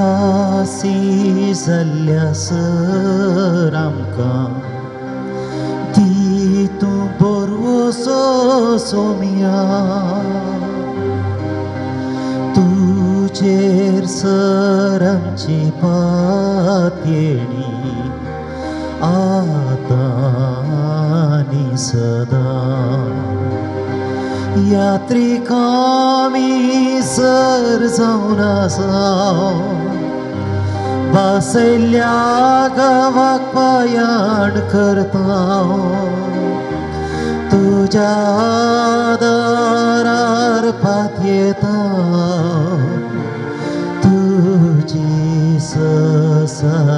निरासी जाल्ल्यासर आमकां ती तूं बरवसो सोम्या. तुजेर सर आमची पातयेणी आतां सदां. यात्रिकामी सर जावन आसाव बासयल्ल्या गांवाक पायाण करता. तुज्या दारार पातयेता तुजी ससाय